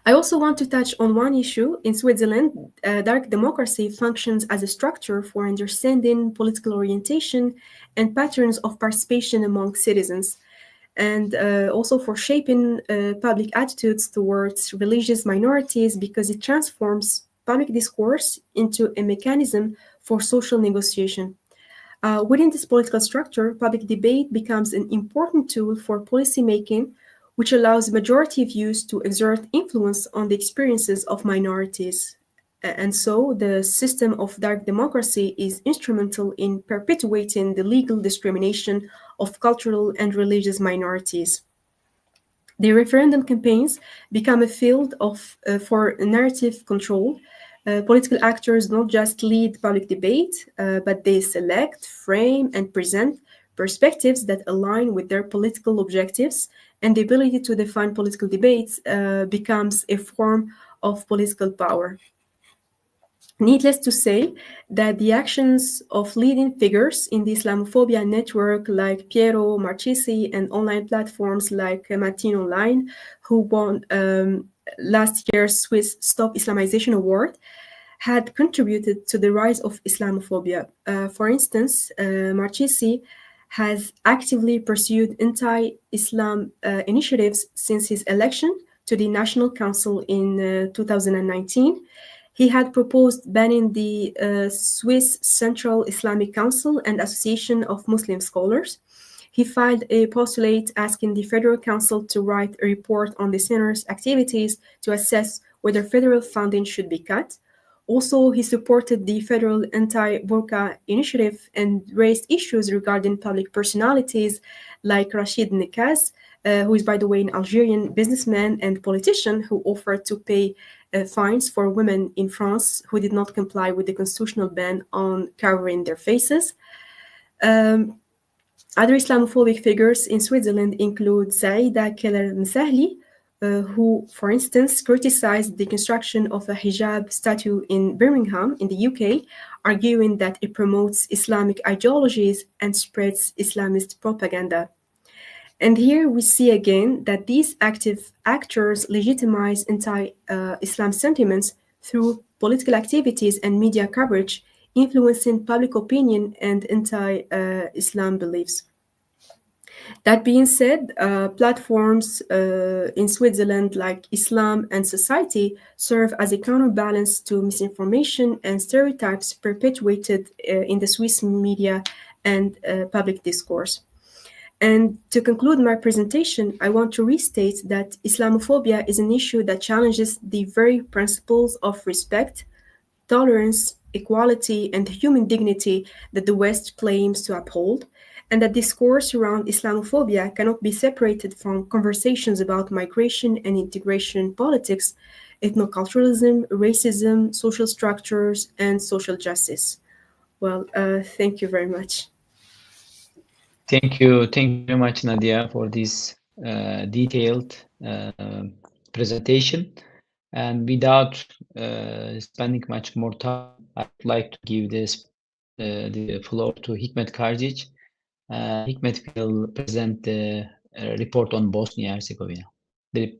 I also want to touch on one issue. In Switzerland, dark democracy functions as a structure for understanding political orientation and patterns of participation among citizens, and also for shaping public attitudes towards religious minorities, because it transforms public discourse into a mechanism for social negotiation. Within this political structure, public debate becomes an important tool for policymaking, which allows majority views to exert influence on the experiences of minorities. And so the system of dark democracy is instrumental in perpetuating the legal discrimination of cultural and religious minorities. The referendum campaigns become a field for narrative control. Political actors not just lead public debate, but they select, frame, and present perspectives that align with their political objectives, and the ability to define political debates becomes a form of political power. Needless to say that the actions of leading figures in the Islamophobia network like Piero Marchesi and online platforms like Matin Online, who won last year's Swiss Stop Islamization Award, had contributed to the rise of Islamophobia. For instance, Marchesi has actively pursued anti-Islam initiatives since his election to the National Council in 2019. He had proposed banning the Swiss Central Islamic Council and Association of Muslim Scholars. He filed a postulate asking the Federal Council to write a report on the center's activities to assess whether federal funding should be cut. Also, he supported the federal anti-burqa initiative and raised issues regarding public personalities like Rachid Nekaz, who is, by the way, an Algerian businessman and politician who offered to pay fines for women in France who did not comply with the constitutional ban on covering their faces. Other Islamophobic figures in Switzerland include Saïda Keller-Msahli, who, for instance, criticized the construction of a hijab statue in Birmingham in the UK, arguing that it promotes Islamic ideologies and spreads Islamist propaganda. And here we see again that these active actors legitimize anti-Islam sentiments through political activities and media coverage, influencing public opinion and anti-Islam beliefs. That being said, platforms in Switzerland like Islam and Society serve as a counterbalance to misinformation and stereotypes perpetuated in the Swiss media and public discourse. And to conclude my presentation, I want to restate that Islamophobia is an issue that challenges the very principles of respect, tolerance, equality, and human dignity that the West claims to uphold, and that discourse around Islamophobia cannot be separated from conversations about migration and integration politics, ethnoculturalism, racism, social structures, and social justice. Well, thank you very much. Thank you very much, Nadia, for this detailed presentation. And without spending much more time, I'd like to give the floor to Hikmet Karjic. Hikmet will present the report on Bosnia-Herzegovina. The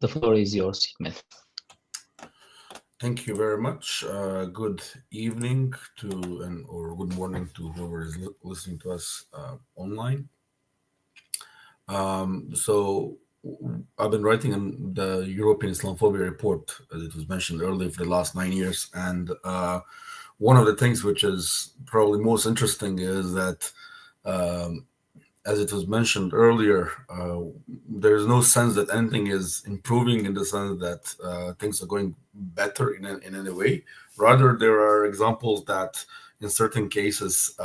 floor is yours, Hikmet. Thank you very much. Good evening or good morning to whoever is listening to us online. So I've been writing in the European Islamophobia report, as it was mentioned earlier, for the last 9 years. And one of the things which is probably most interesting is that, as it was mentioned earlier, there's no sense that anything is improving in the sense that things are going better in any way. Rather, there are examples that in certain cases,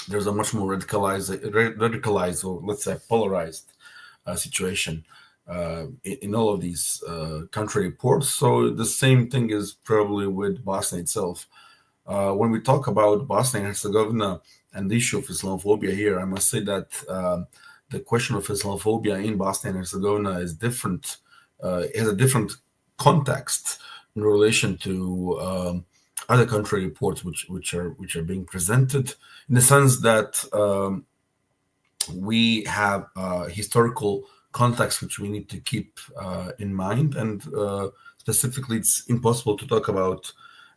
there's a much more radicalized or let's say polarized situation in all of these country reports. So the same thing is probably with Bosnia itself. When we talk about Bosnia and Herzegovina and the issue of Islamophobia here, I must say that the question of Islamophobia in Bosnia and Herzegovina is different. It has a different context in relation to other country reports which are being presented, in the sense that we have historical context which we need to keep in mind, and specifically, it's impossible to talk about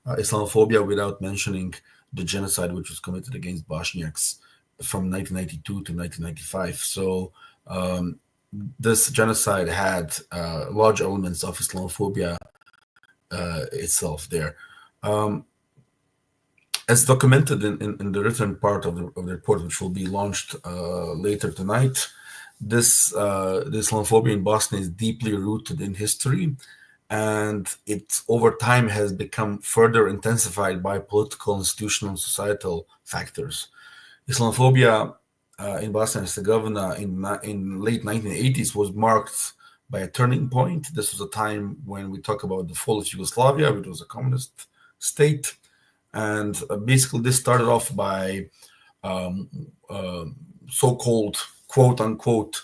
Islamophobia without mentioning the genocide which was committed against Bosniaks from 1992 to 1995. So this genocide had large elements of Islamophobia itself there. As documented in the written part of the report, which will be launched later tonight, the Islamophobia in Bosnia is deeply rooted in history, and it over time has become further intensified by political, institutional, and societal factors. Islamophobia in Bosnia and Herzegovina in late 1980s was marked by a turning point. This was a time when we talk about the fall of Yugoslavia, which was a communist state. And basically, this started off by so-called quote-unquote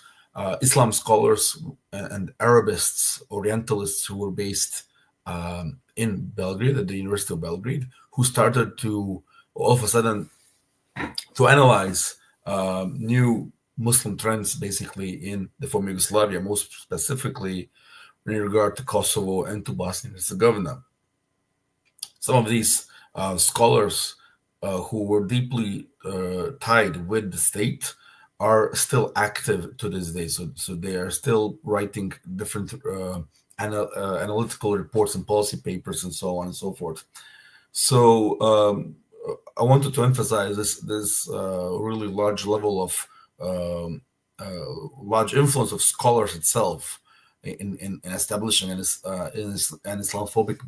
Islam scholars and Arabists, Orientalists who were based in Belgrade, at the University of Belgrade, who started to all of a sudden to analyze new Muslim trends, basically in the former Yugoslavia, most specifically in regard to Kosovo and to Bosnia and Herzegovina. Some of these scholars who were deeply tied with the state are still active to this day. So they are still writing different analytical reports and policy papers and so on and so forth. So I wanted to emphasize this really large level of large influence of scholars itself in establishing an Islamophobic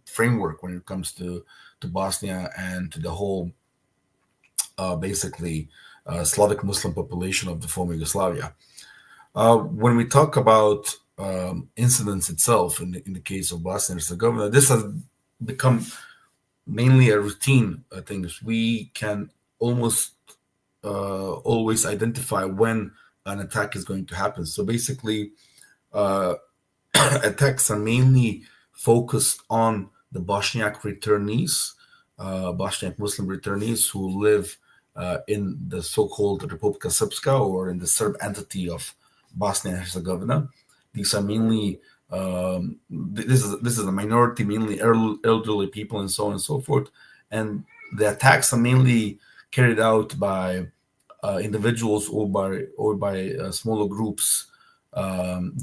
framework when it comes to Bosnia and to the whole basically Slavic Muslim population of the former Yugoslavia. When we talk about incidents itself, in the case of Bosnia and Herzegovina, this has become mainly a routine thing. We can almost always identify when an attack is going to happen. So basically, attacks are mainly focused on the Bosniak returnees, Bosniak Muslim returnees who live in the so-called Republika Srpska, or in the Serb entity of Bosnia and Herzegovina. These are mainly this is a minority, mainly elderly people, and so on and so forth. And the attacks are mainly carried out by individuals or by smaller groups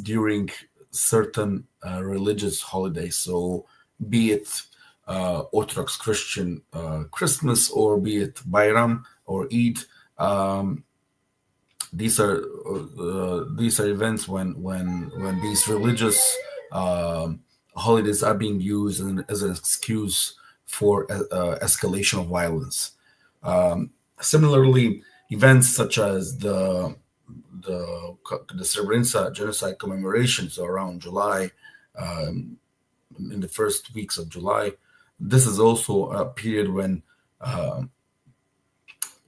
during certain religious holidays. So, be it Orthodox Christian Christmas, or be it Bayram or Eid. These are events when these religious holidays are being used as an excuse for escalation of violence. Similarly, events such as the Srebrenica genocide commemorations around July, in the first weeks of July, this is also a period when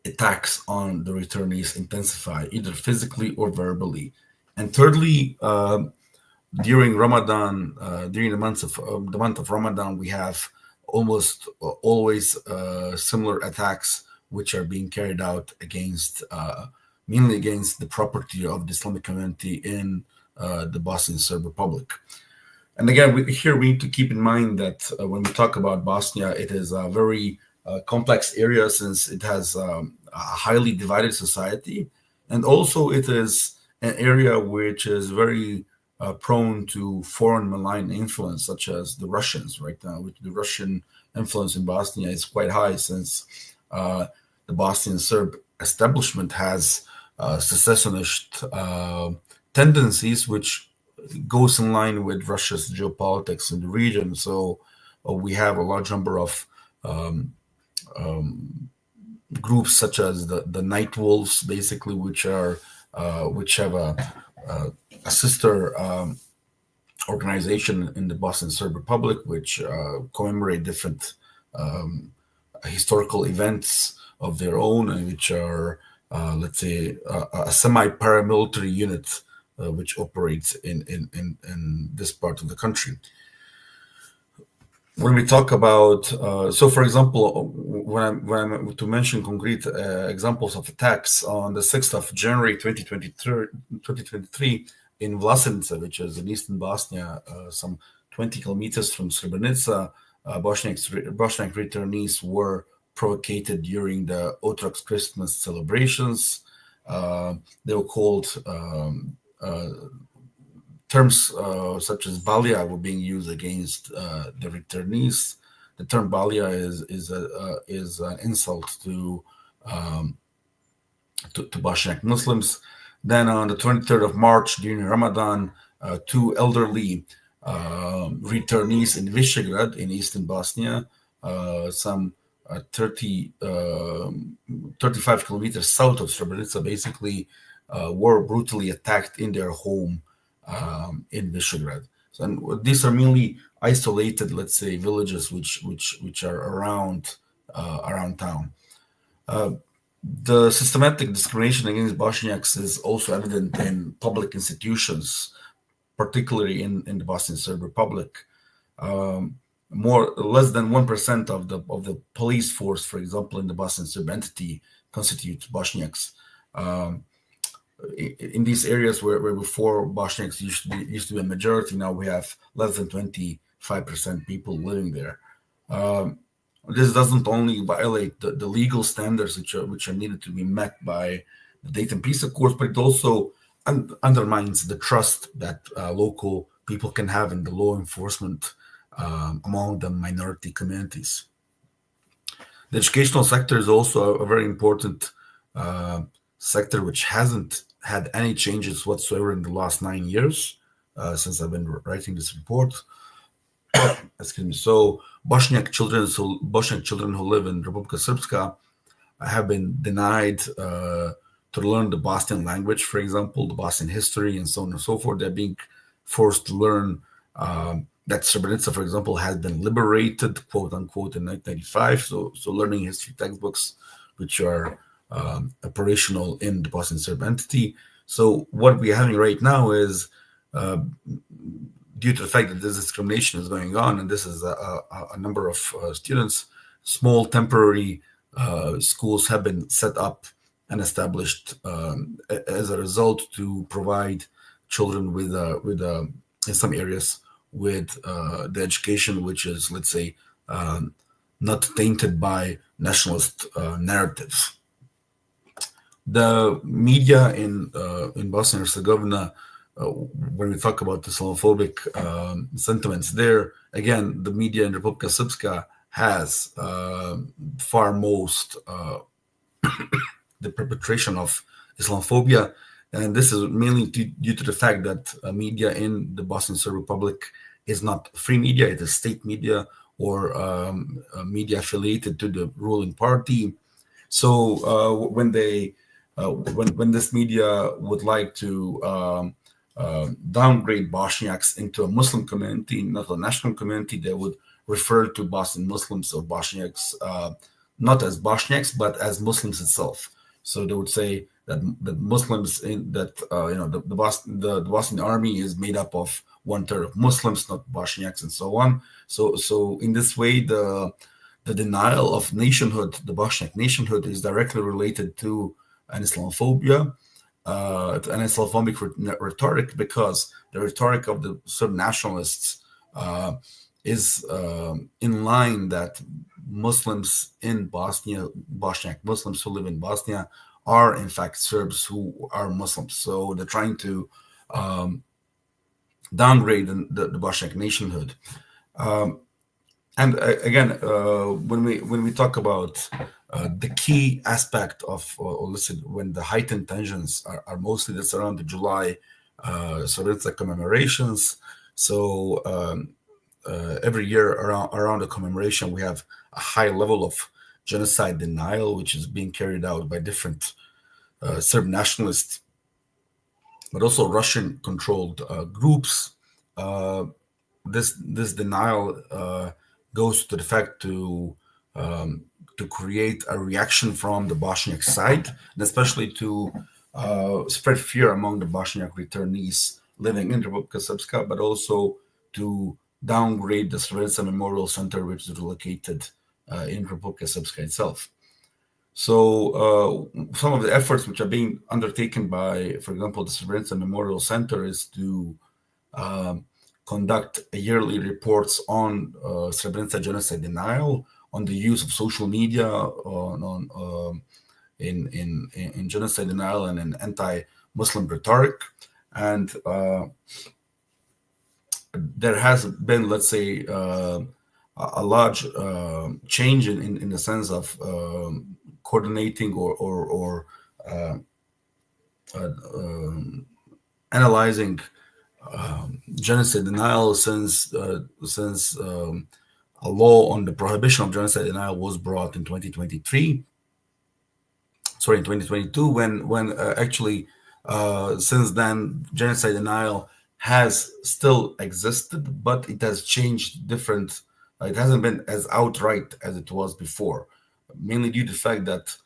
attacks on the returnees intensify, either physically or verbally. And thirdly, during Ramadan, during the month of Ramadan, we have almost always similar attacks which are being carried out against mainly against the property of the Islamic community in the Bosnian Serb Republic. And again, we need to keep in mind that when we talk about Bosnia, it is a very complex area, since it has a highly divided society, and also it is an area which is very prone to foreign malign influence, such as the Russians right now. With the Russian influence in Bosnia is quite high, since the Bosnian Serb establishment has secessionist tendencies, which goes in line with Russia's geopolitics in the region. So we have a large number of groups such as the Night Wolves, basically, which have a sister organization in the Bosnian Serb Republic, which commemorate different historical events of their own, and which are, let's say, a semi-paramilitary unit which operates in this part of the country. when we talk about, so for example, when I'm to mention concrete examples of attacks, on the 6th of January 2023 in Vlasenica, which is in eastern Bosnia, some 20 kilometers from Srebrenica, Bosniak returnees were provocated during the Otrox Christmas celebrations. They were called terms such as balia were being used against the returnees. The term balia is an insult to Bosniak Muslims. Then on the 23rd of March during Ramadan, two elderly returnees in Visegrad in eastern Bosnia, some 35 kilometers south of Srebrenica, basically were brutally attacked in their home in Visegrad. So, and these are mainly isolated, let's say, villages which are around town. The systematic discrimination against Bosniaks is also evident in public institutions, particularly in the Bosnian Serb Republic. Less than 1% of the police force, for example, in the Bosnian Serb entity constitutes Bosniaks. In these areas where before Bosniaks used to be a majority, now we have less than 25% people living there. This doesn't only violate the legal standards which are needed to be met by the Dayton Peace Accords, but it also undermines the trust that local people can have in the law enforcement among the minority communities. The educational sector is also a very important sector which hasn't had any changes whatsoever in the last 9 years since I've been writing this report. Excuse me. So Bosniak children who live in Republika Srpska have been denied to learn the Bosnian language, for example, the Bosnian history, and so on and so forth. They're being forced to learn that Srebrenica, for example, has been liberated, quote unquote, in 1995. So learning history textbooks, which are operational in the Bosnian Serb entity. So what we're having right now is, due to the fact that this discrimination is going on, and this is a number of students, small temporary schools have been set up and established as a result to provide children with in some areas with the education which is, let's say, not tainted by nationalist narratives. The media in Bosnia and Herzegovina, when we talk about the Islamophobic sentiments there, again, the media in Republika Srpska has far most the perpetration of Islamophobia, and this is mainly due to the fact that media in the Bosnian Serb Republic is not free media; it is state media or media affiliated to the ruling party. So when this media would like to downgrade Bosniaks into a Muslim community, not a national community, they would refer to Bosnian Muslims or Bosniaks not as Bosniaks but as Muslims itself. So they would say that Muslims the Bosnian army is made up of 1/3 of Muslims, not Bosniaks, and so on. So in this way, the denial of nationhood, the Bosniak nationhood, is directly related to an Islamophobia, an Islamophobic rhetoric, because the rhetoric of the Serb nationalists is in line that Muslims in Bosnia, Bosniak Muslims who live in Bosnia, are in fact Serbs who are Muslims. So they're trying to downgrade the Bosniak nationhood. And again, when we talk about the key aspect of, when the heightened tensions are mostly that's around the July Srebrenica commemorations. So every year around the commemoration, we have a high level of genocide denial, which is being carried out by different Serb nationalists, but also Russian-controlled groups. This denial goes to the fact to create a reaction from the Bosniak side, and especially to spread fear among the Bosniak returnees living in Republika Srpska, but also to downgrade the Srebrenica Memorial Center, which is located in Republika Srpska itself. So some of the efforts which are being undertaken by, for example, the Srebrenica Memorial Center is to conduct yearly reports on Srebrenica genocide denial, on the use of social media, in genocide denial and in anti-Muslim rhetoric. And there has been, let's say, a large change in the sense of coordinating or analyzing genocide denial since a law on the prohibition of genocide denial was brought in 2022, when actually since then genocide denial has still existed, but it has changed different. It hasn't been as outright as it was before, mainly due to the fact that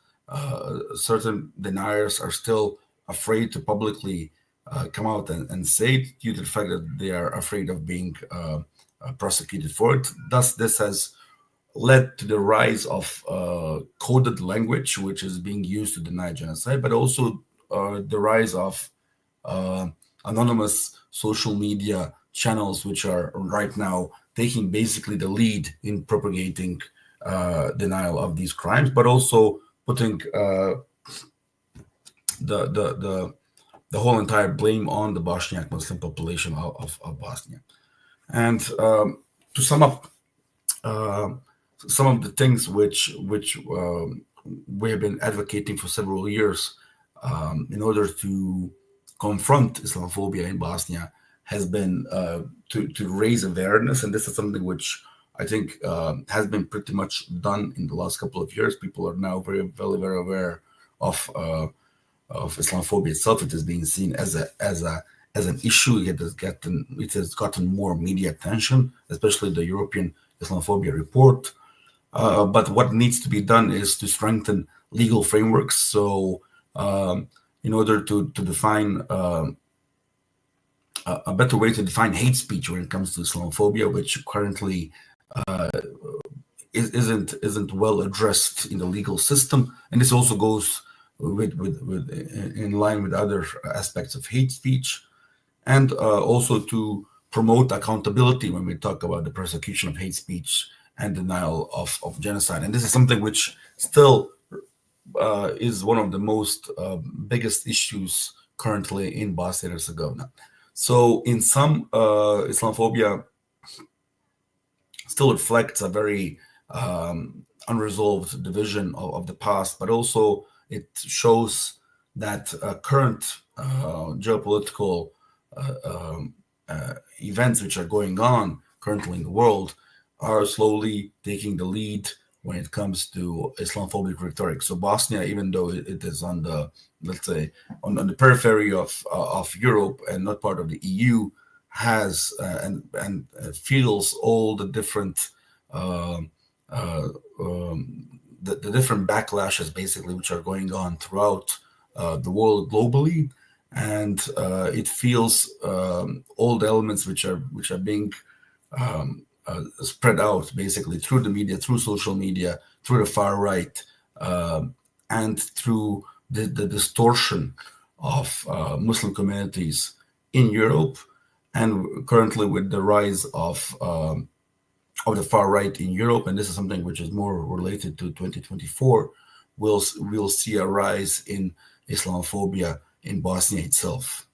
certain deniers are still afraid to publicly come out and say it, due to the fact that they are afraid of being prosecuted for it. Thus, this has led to the rise of coded language, which is being used to deny genocide, but also the rise of anonymous social media channels, which are right now taking basically the lead in propagating denial of these crimes, but also putting the whole entire blame on the Bosniak Muslim population of Bosnia. And to sum up, some of the things which we have been advocating for several years in order to confront Islamophobia in Bosnia has been to raise awareness, and this is something which I think has been pretty much done in the last couple of years. People are now very aware of Islamophobia itself. It is being seen as an issue. It has gotten more media attention, especially the European Islamophobia report. But what needs to be done is to strengthen legal frameworks. So in order to define a better way to define hate speech when it comes to Islamophobia, which currently isn't well addressed in the legal system, and this also goes in line with other aspects of hate speech, and also to promote accountability when we talk about the persecution of hate speech and denial of genocide. And this is something which still is one of the most biggest issues currently in Bosnia and Herzegovina. So in some, Islamophobia still reflects a very unresolved division of the past, but also it shows that current geopolitical events which are going on currently in the world are slowly taking the lead when it comes to Islamophobic rhetoric. So Bosnia, even though it is on the, let's say, on the periphery of Europe and not part of the EU, has and feels all the different the different backlashes basically which are going on throughout the world globally, and it feels all the elements which are being spread out basically through the media, through social media, through the far right, and through the distortion of Muslim communities in Europe, and currently with the rise of the far right in Europe, and this is something which is more related to 2024, we'll see a rise in Islamophobia in Bosnia itself.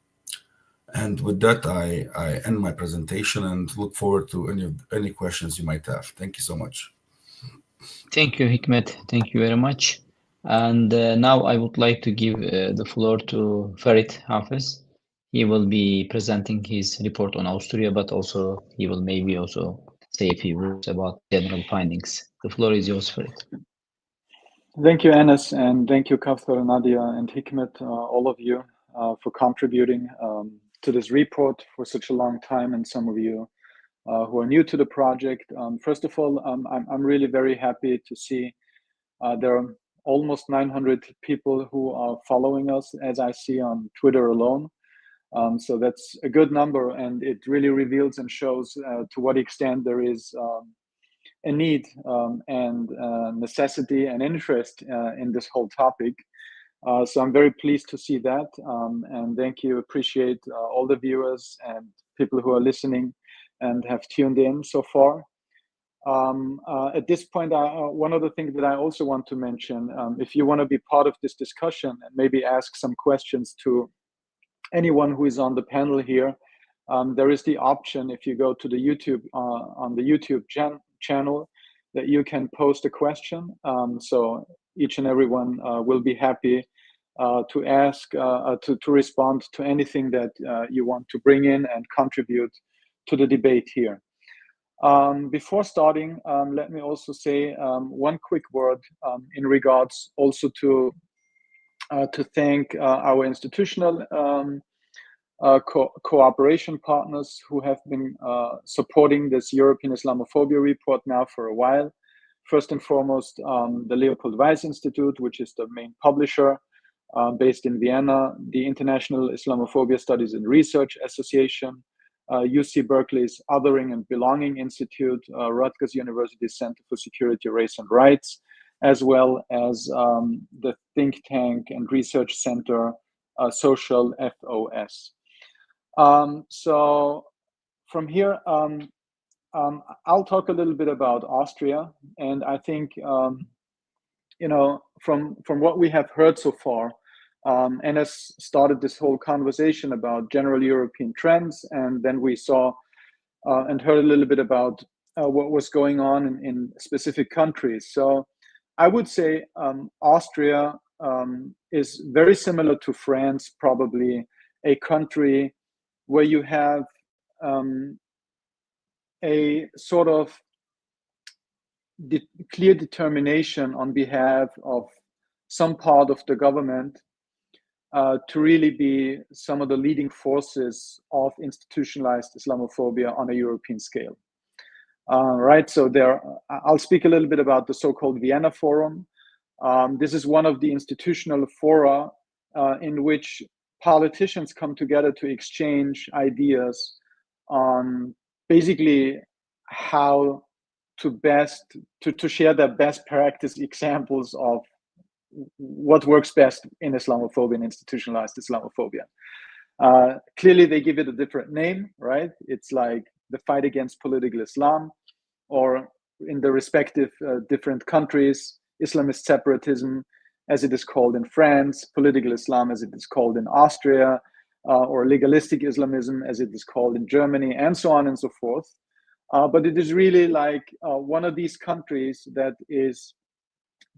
And with that, I end my presentation and look forward to any questions you might have. Thank you so much. Thank you, Hikmet. Thank you very much. And now I would like to give the floor to Farid Hafez. He will be presenting his report on Austria, but also he will maybe also say a few words about general findings. The floor is yours, Farid. Thank you, Enes, and thank you, Kavthar, Nadia, and Hikmet, all of you, for contributing to this report for such a long time, and some of you who are new to the project. First of all, I'm really very happy to see there are almost 900 people who are following us, as I see on Twitter alone. So that's a good number, and it really reveals and shows to what extent there is a need and necessity and interest in this whole topic. So I'm very pleased to see that, and thank you. Appreciate all the viewers and people who are listening and have tuned in so far. At this point, one other thing that I also want to mention, if you want to be part of this discussion and maybe ask some questions to anyone who is on the panel here, there is the option, if you go to the YouTube, on the YouTube channel, that you can post a question. So each and everyone will be happy to ask, to respond to anything that you want to bring in and contribute to the debate here. Before starting, let me also say one quick word in regards also to thank our institutional cooperation partners who have been supporting this European Islamophobia report now for a while. First and foremost, the Leopold Weiss Institute, which is the main publisher based in Vienna, the International Islamophobia Studies and Research Association, UC Berkeley's Othering and Belonging Institute, Rutgers University Center for Security, Race and Rights, as well as the think tank and research center, Social FOS. So from here, I'll talk a little bit about Austria, and I think you know, from what we have heard so far, Enes started this whole conversation about general European trends, and then we saw and heard a little bit about what was going on in specific countries. So I would say Austria is very similar to France, probably a country where you have a sort of clear determination on behalf of some part of the government to really be some of the leading forces of institutionalized Islamophobia on a European scale. Right, so I'll speak a little bit about the so-called Vienna Forum. This is one of the institutional fora in which politicians come together to exchange ideas on basically how to share their best practice examples of what works best in Islamophobia and institutionalized Islamophobia. Clearly, they give it a different name, right? It's like the fight against political Islam, or in the respective different countries, Islamist separatism, as it is called in France, political Islam, as it is called in Austria, or legalistic Islamism, as it is called in Germany, and so on and so forth. But it is really like one of these countries that is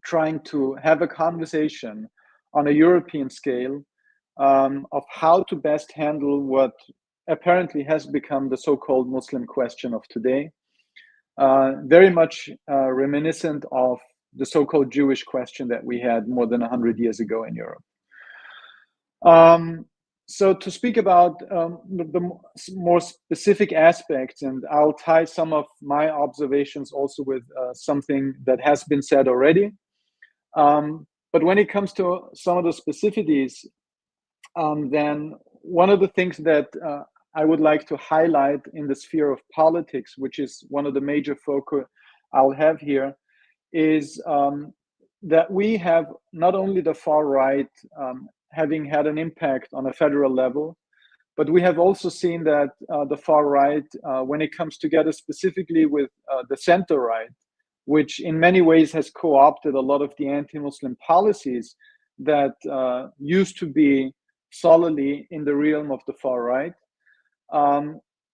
trying to have a conversation on a European scale of how to best handle what apparently has become the so-called Muslim question of today. Very much reminiscent of the so-called Jewish question that we had more than 100 years ago in Europe. So to speak about the more specific aspects, and I'll tie some of my observations also with something that has been said already. But when it comes to some of the specificities, then one of the things that I would like to highlight in the sphere of politics, which is one of the major focus I'll have here, is that we have not only the far right having had an impact on a federal level, but we have also seen that the far right, when it comes together specifically with the center right, which in many ways has co-opted a lot of the anti-Muslim policies that used to be solidly in the realm of the far right.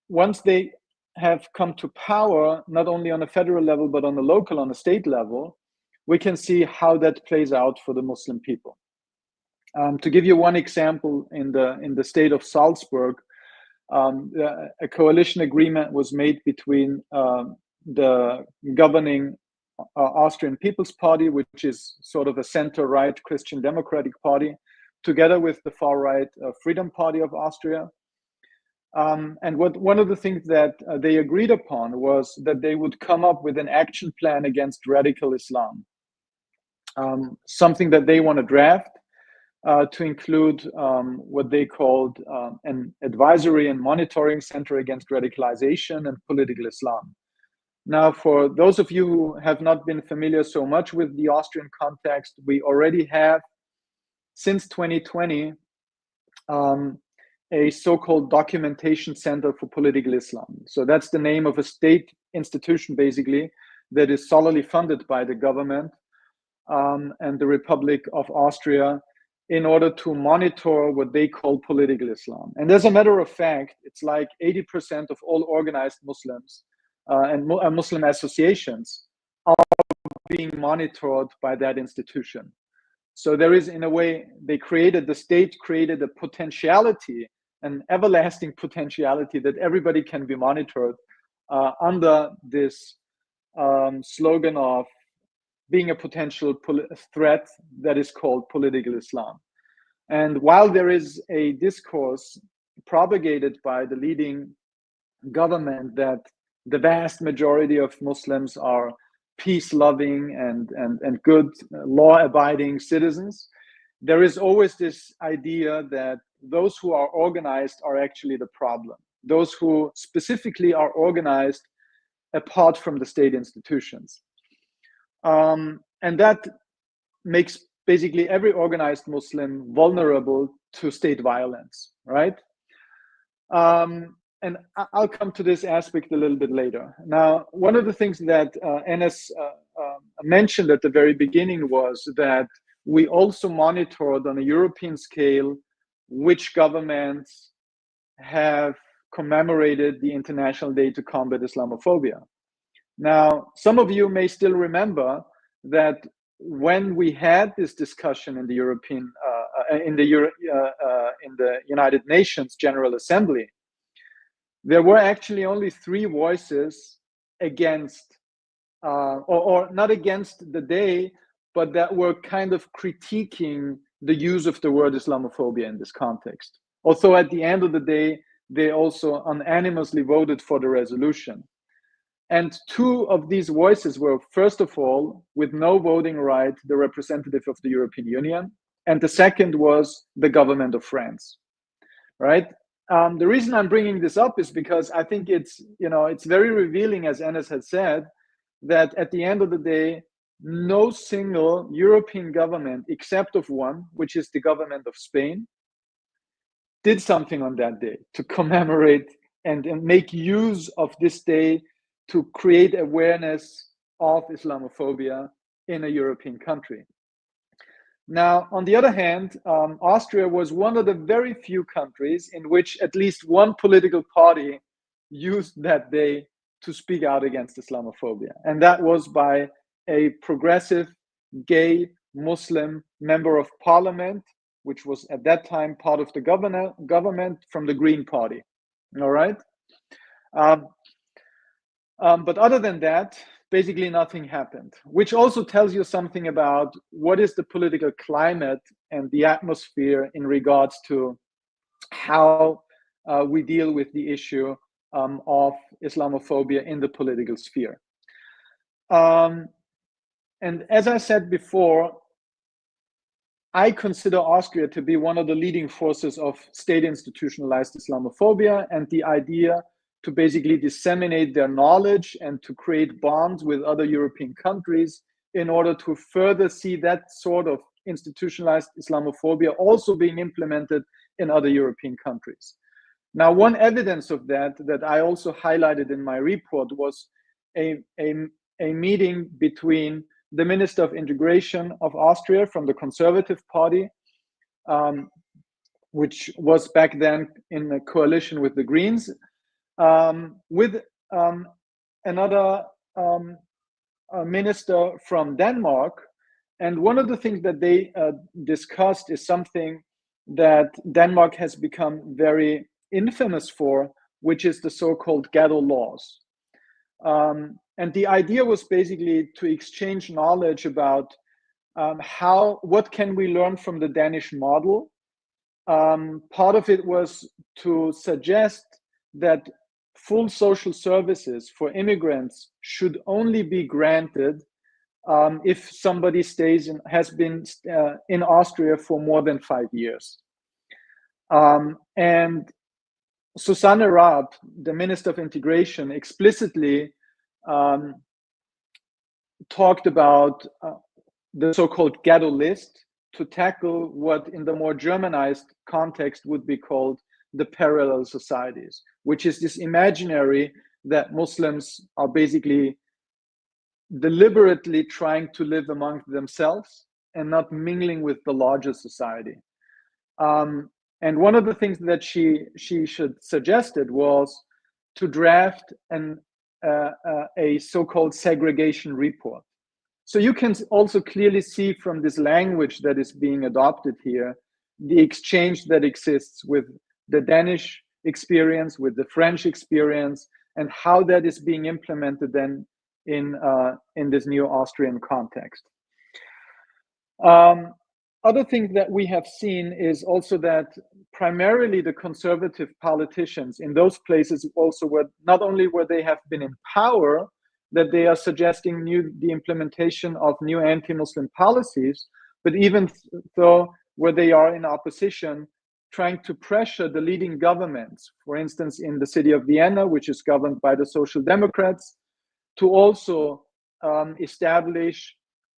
Once they have come to power, not only on a federal level, but on the local, on the state level, we can see how that plays out for the Muslim people. To give you one example, in the state of Salzburg, a coalition agreement was made between the governing Austrian People's Party, which is sort of a center-right Christian Democratic Party, together with the far-right Freedom Party of Austria. And one of the things that they agreed upon was that they would come up with an action plan against radical Islam, something that they want to draft. to include what they called an advisory and monitoring center against radicalization and political Islam. Now, for those of you who have not been familiar so much with the Austrian context, we already have, since 2020, a so-called documentation center for political Islam. So that's the name of a state institution, basically, that is solely funded by the government and the Republic of Austria in order to monitor what they call political Islam. And as a matter of fact, it's like 80% of all organized Muslims and Muslim associations are being monitored by that institution. So there is, in a way, the state created a potentiality, an everlasting potentiality that everybody can be monitored under this slogan of being a potential threat that is called political Islam. And while there is a discourse propagated by the leading government that the vast majority of Muslims are peace-loving and good law-abiding citizens, there is always this idea that those who are organized are actually the problem. Those who specifically are organized apart from the state institutions. And that makes basically every organized Muslim vulnerable to state violence, right? And I'll come to this aspect a little bit later. Now, one of the things that Enes mentioned at the very beginning was that we also monitored on a European scale which governments have commemorated the International Day to Combat Islamophobia. Now, some of you may still remember that when we had this discussion in the in the United Nations General Assembly, there were actually only 3 voices against, or not against the day, but that were kind of critiquing the use of the word Islamophobia in this context. Although at the end of the day, they also unanimously voted for the resolution. And 2 of these voices were, first of all, with no voting right, the representative of the European Union, and the second was the government of France, right? The reason I'm bringing this up is because I think it's very revealing, as Enes had said, that at the end of the day, no single European government, except of one, which is the government of Spain, did something on that day to commemorate and make use of this day to create awareness of Islamophobia in a European country. Now, on the other hand, Austria was one of the very few countries in which at least one political party used that day to speak out against Islamophobia. And that was by a progressive gay Muslim member of parliament, which was at that time part of the government from the Green Party. All right. But other than that, basically nothing happened, which also tells you something about what is the political climate and the atmosphere in regards to how we deal with the issue of Islamophobia in the political sphere. And as I said before, I consider Austria to be one of the leading forces of state institutionalized Islamophobia and the idea to basically disseminate their knowledge and to create bonds with other European countries in order to further see that sort of institutionalized Islamophobia also being implemented in other European countries. Now, one evidence of that I also highlighted in my report was a meeting between the Minister of Integration of Austria from the Conservative Party, which was back then in a coalition with the Greens, with another minister from Denmark. And one of the things that they discussed is something that Denmark has become very infamous for, which is the so-called ghetto laws. And the idea was basically to exchange knowledge about what can we learn from the Danish model. Part of it was to suggest that full social services for immigrants should only be granted if somebody has been in Austria for more than 5 years. And Susanne Raab, the Minister of Integration, explicitly talked about the so-called ghetto list to tackle what in the more Germanized context would be called the parallel societies, which is this imaginary that Muslims are basically deliberately trying to live among themselves and not mingling with the larger society. And one of the things that she suggested was to draft a so-called segregation report. So you can also clearly see from this language that is being adopted here, the exchange that exists with the Danish experience, with the French experience, and how that is being implemented then in this new Austrian context. Other things that we have seen is also that primarily the conservative politicians in those places also were, not only where they have been in power, that they are suggesting the implementation of new anti-Muslim policies, but even though where they are in opposition, trying to pressure the leading governments, for instance, in the city of Vienna, which is governed by the Social Democrats, to also establish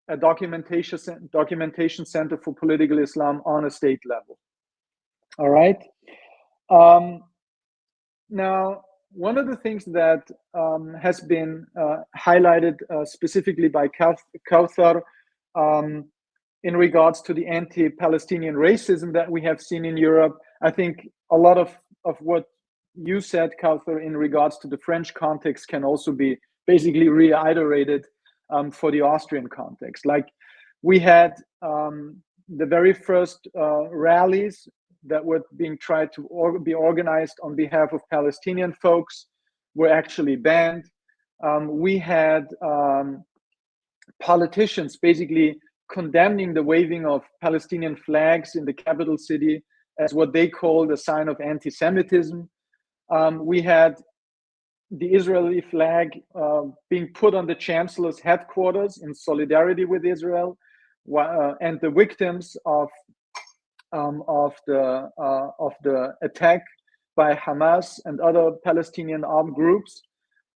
a documentation center for political Islam on a state level. All right. Now, one of the things that has been highlighted specifically by Kauthar in regards to the anti-Palestinian racism that we have seen in Europe, I think a lot of what you said, Kauthar, in regards to the French context can also be basically reiterated for the Austrian context. Like we had the very first rallies that were being tried to be organized on behalf of Palestinian folks were actually banned. We had politicians basically condemning the waving of Palestinian flags in the capital city as what they called a sign of anti-Semitism. We had the Israeli flag being put on the chancellor's headquarters in solidarity with Israel, and the victims of the attack by Hamas and other Palestinian armed groups,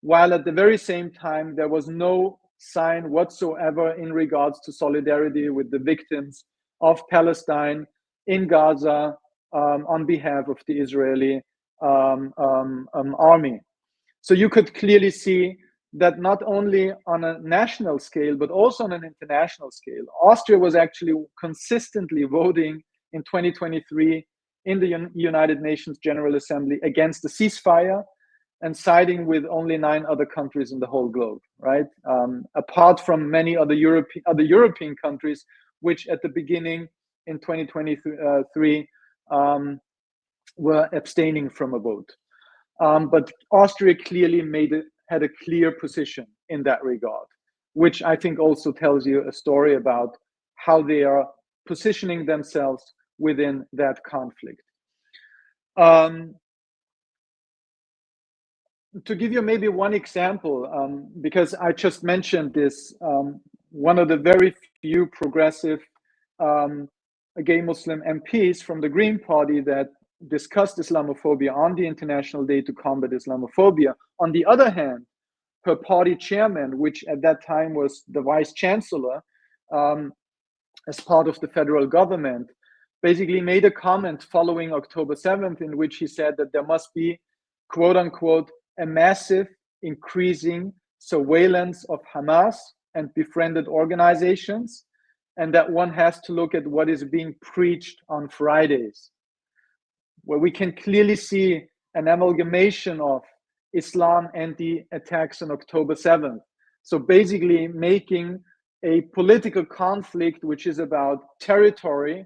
while at the very same time there was no sign whatsoever in regards to solidarity with the victims of Palestine in Gaza on behalf of the Israeli army. So you could clearly see that not only on a national scale, but also on an international scale, Austria was actually consistently voting in 2023 in the United Nations General Assembly against the ceasefire and siding with only 9 other countries in the whole globe, right? Apart from many other European countries, which at the beginning in 2023 were abstaining from a vote. But Austria clearly had a clear position in that regard, which I think also tells you a story about how they are positioning themselves within that conflict. To give you maybe one example, because I just mentioned this, one of the very few progressive gay Muslim MPs from the Green Party that discussed Islamophobia on the International Day to Combat Islamophobia. On the other hand, her party chairman, which at that time was the vice chancellor as part of the federal government, basically made a comment following October 7th in which he said that there must be, quote unquote, a massive increasing surveillance of Hamas and befriended organizations, and that one has to look at what is being preached on Fridays, where we can clearly see an amalgamation of Islam and the attacks on October 7th. So basically making a political conflict, which is about territory,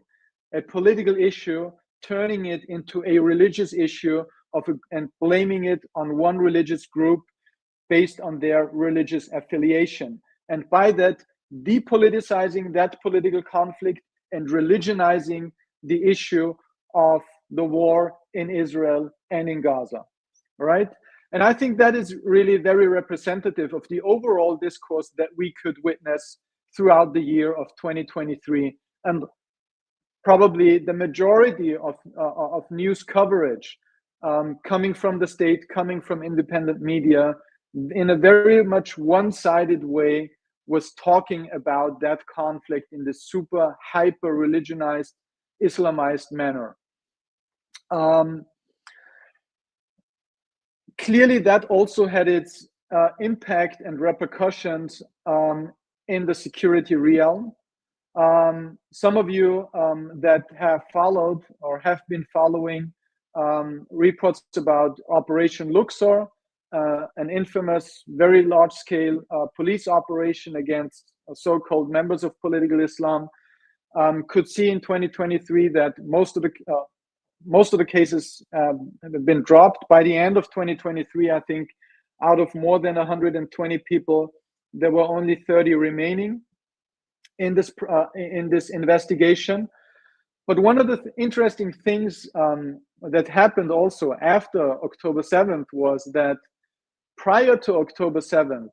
a political issue, turning it into a religious issue and blaming it on one religious group based on their religious affiliation. And by that, depoliticizing that political conflict and religionizing the issue of the war in Israel and in Gaza, right? And I think that is really very representative of the overall discourse that we could witness throughout the year of 2023. And probably the majority of news coverage coming from the state, coming from independent media, in a very much one-sided way, was talking about that conflict in this super hyper religionized, Islamized manner. Clearly, that also had its impact and repercussions in the security realm. Some of you that have followed or have been following reports about Operation Luxor, an infamous, very large-scale police operation against so-called members of political Islam, could see in 2023 that most of the cases have been dropped. By the end of 2023, I think out of more than 120 people, there were only 30 remaining in this investigation. But one of the interesting things that happened also after October 7th was that prior to October 7th,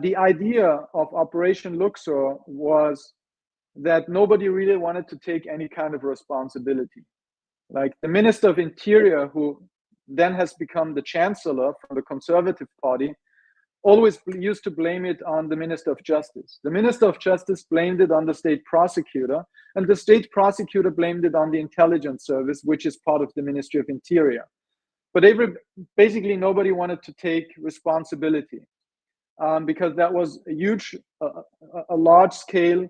the idea of Operation Luxor was that nobody really wanted to take any kind of responsibility. Like the Minister of Interior, who then has become the Chancellor from the Conservative Party, always used to blame it on the Minister of Justice. The Minister of Justice blamed it on the state prosecutor, and the state prosecutor blamed it on the intelligence service, which is part of the Ministry of Interior. But basically nobody wanted to take responsibility because that was a huge, a large-scale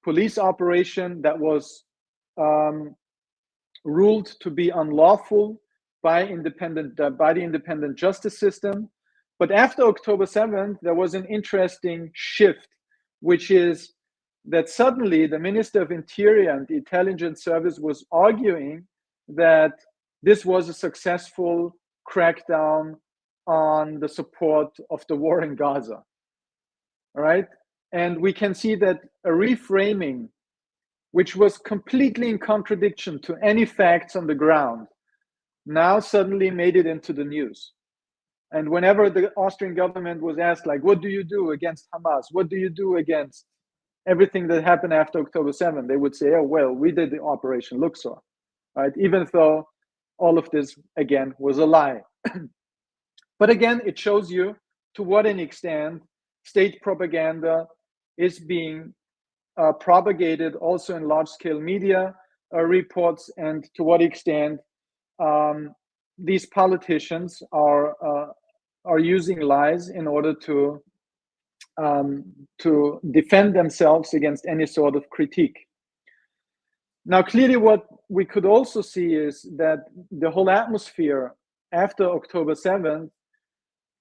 police operation that was ruled to be unlawful by the independent justice system. But after October 7th, there was an interesting shift, which is that suddenly the Minister of Interior and the Intelligence Service was arguing that this was a successful crackdown on the support of the war in Gaza. All right? And we can see that a reframing, which was completely in contradiction to any facts on the ground, now suddenly made it into the news. And whenever the Austrian government was asked, like, what do you do against Hamas? What do you do against everything that happened after October 7th? They would say, oh, well, we did the Operation Luxor, right? Even though all of this, again, was a lie. But again, it shows you to what an extent state propaganda is being propagated also in large-scale media reports, and to what extent these politicians are using lies in order to defend themselves against any sort of critique. Now, clearly, what we could also see is that the whole atmosphere after October 7th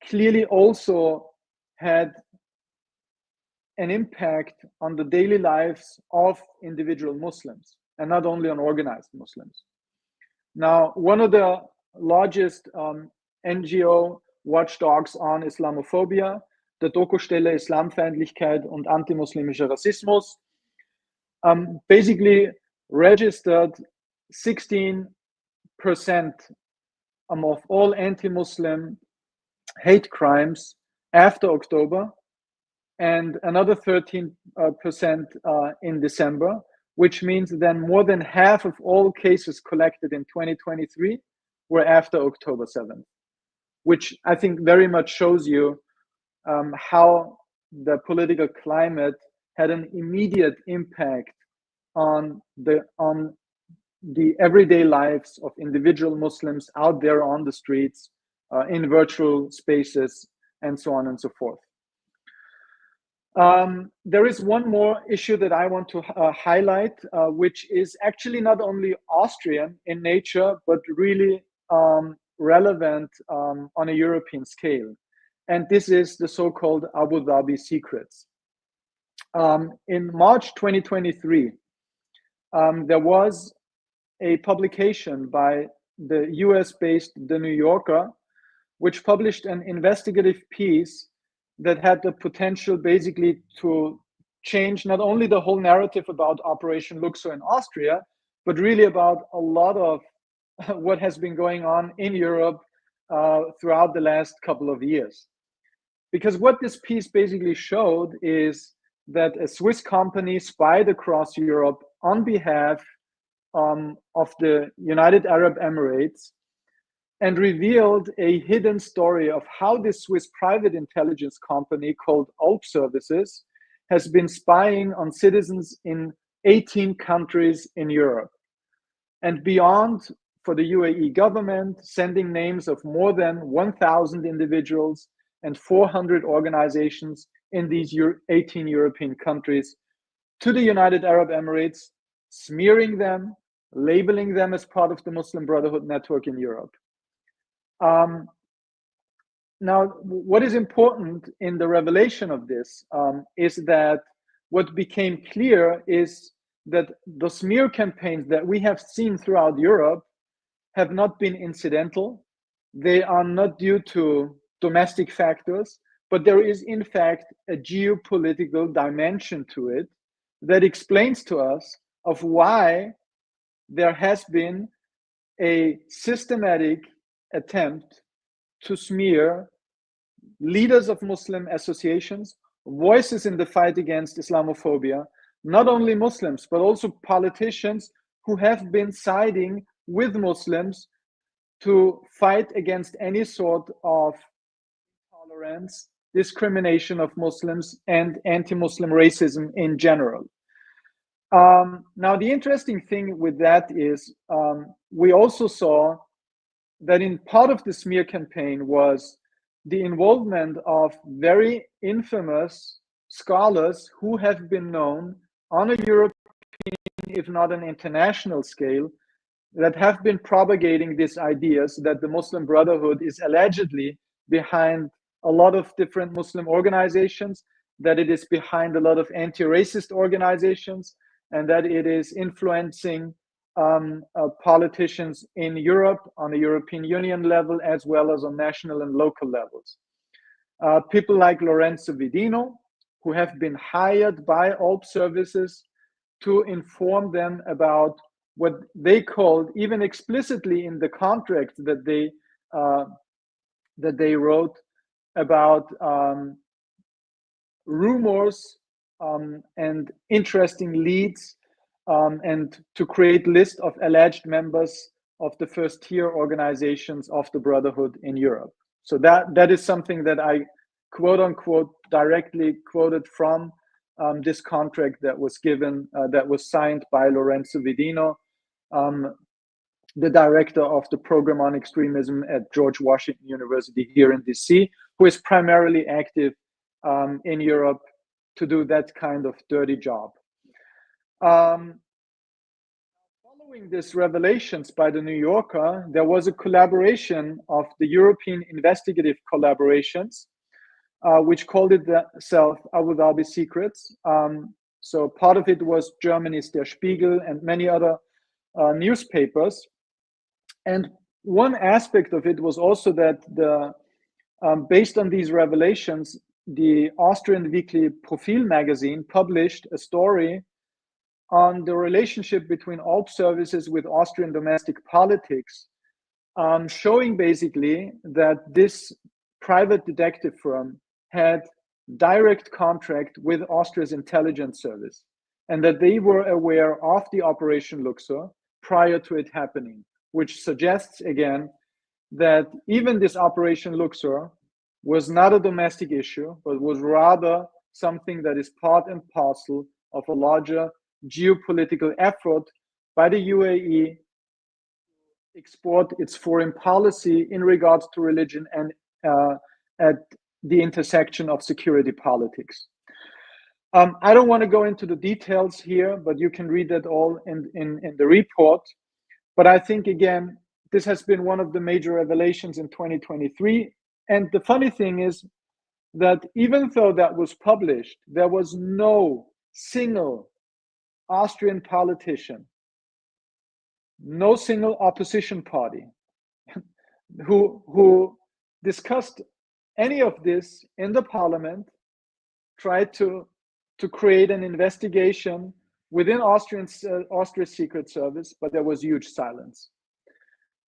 clearly also had an impact on the daily lives of individual Muslims, and not only on organized Muslims. Now, one of the largest NGO watchdogs on Islamophobia, der Dokustelle Islamfeindlichkeit und antimuslimischer Rassismus, basically registered 16% of all anti-Muslim hate crimes after October, and another 13% in December, which means then more than half of all cases collected in 2023 were after October 7th, which I think very much shows you how the political climate had an immediate impact on the everyday lives of individual Muslims out there on the streets, in virtual spaces, and so on and so forth. There is one more issue that I want to highlight, which is actually not only Austrian in nature, but really relevant on a European scale. And this is the so-called Abu Dhabi secrets. In March 2023, there was a publication by the US-based The New Yorker, which published an investigative piece that had the potential basically to change not only the whole narrative about Operation Luxor in Austria, but really about a lot of what has been going on in Europe throughout the last couple of years. Because what this piece basically showed is that a Swiss company spied across Europe on behalf of the United Arab Emirates and revealed a hidden story of how this Swiss private intelligence company called Alp Services has been spying on citizens in 18 countries in Europe and beyond, for the UAE government, sending names of more than 1,000 individuals and 400 organizations in these 18 European countries to the United Arab Emirates, smearing them, labeling them as part of the Muslim Brotherhood network in Europe. Now, what is important in the revelation of this is that what became clear is that the smear campaigns that we have seen throughout Europe have not been incidental. They are not due to domestic factors, but there is in fact a geopolitical dimension to it that explains to us of why there has been a systematic attempt to smear leaders of Muslim associations, voices in the fight against Islamophobia, not only Muslims, but also politicians who have been siding with Muslims to fight against any sort of intolerance, discrimination of Muslims, and anti-Muslim racism in general. Now, the interesting thing with that is we also saw that in part of the smear campaign was the involvement of very infamous scholars who have been known on a European, if not an international scale, that have been propagating these ideas that the Muslim Brotherhood is allegedly behind a lot of different Muslim organizations, that it is behind a lot of anti-racist organizations, and that it is influencing politicians in Europe on a European Union level, as well as on national and local levels. People like Lorenzo Vidino, who have been hired by Alp Services to inform them about what they called, even explicitly in the contract that they wrote, about rumors and interesting leads, and to create list of alleged members of the first tier organizations of the Brotherhood in Europe. So that is something that I quote unquote directly quoted from this contract that was given, that was signed by Lorenzo Vidino, the director of the program on extremism at George Washington University here in DC, who is primarily active in Europe to do that kind of dirty job. Following these revelations by the New Yorker, there was a collaboration of the European investigative collaborations, which called itself Abu Dhabi Secrets. So part of it was Germany's Der Spiegel and many other newspapers. And one aspect of it was also that based on these revelations, the Austrian weekly Profil magazine published a story on the relationship between Alp Services with Austrian domestic politics, showing basically that this private detective firm had direct contract with Austria's intelligence service, and that they were aware of the Operation Luxor prior to it happening, which suggests again that even this Operation Luxor was not a domestic issue, but was rather something that is part and parcel of a larger geopolitical effort by the UAE to export its foreign policy in regards to religion and at the intersection of security politics. I don't want to go into the details here, but you can read that all in the report. But I think, again, this has been one of the major revelations in 2023. And the funny thing is that even though that was published, there was no single Austrian politician, no single opposition party who discussed any of this in the parliament, tried to create an investigation within Austria's Secret Service, but there was huge silence,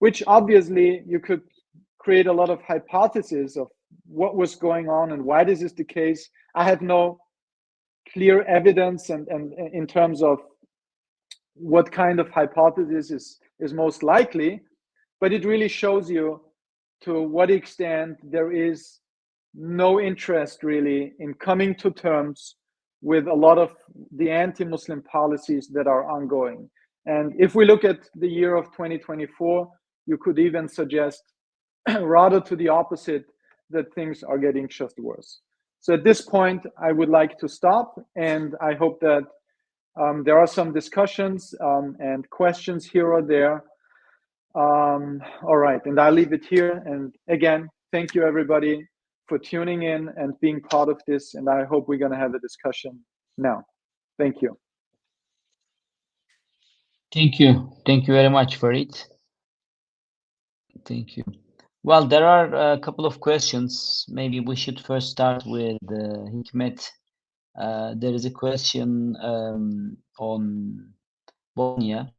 which obviously you could create a lot of hypotheses of what was going on and why this is the case. I have no clear evidence and in terms of what kind of hypothesis is most likely, but it really shows you to what extent there is no interest really in coming to terms with a lot of the anti-Muslim policies that are ongoing. And if we look at the year of 2024, you could even suggest rather to the opposite, that things are getting just worse. So at this point, I would like to stop, and I hope that there are some discussions and questions here or there. All right, and I'll leave it here. And again, thank you everybody for tuning in and being part of this. And I hope we're going to have a discussion now. Thank you. Thank you. Thank you very much, Farid. Thank you. Well, there are a couple of questions. Maybe we should first start with Hikmet. There is a question on Bosnia.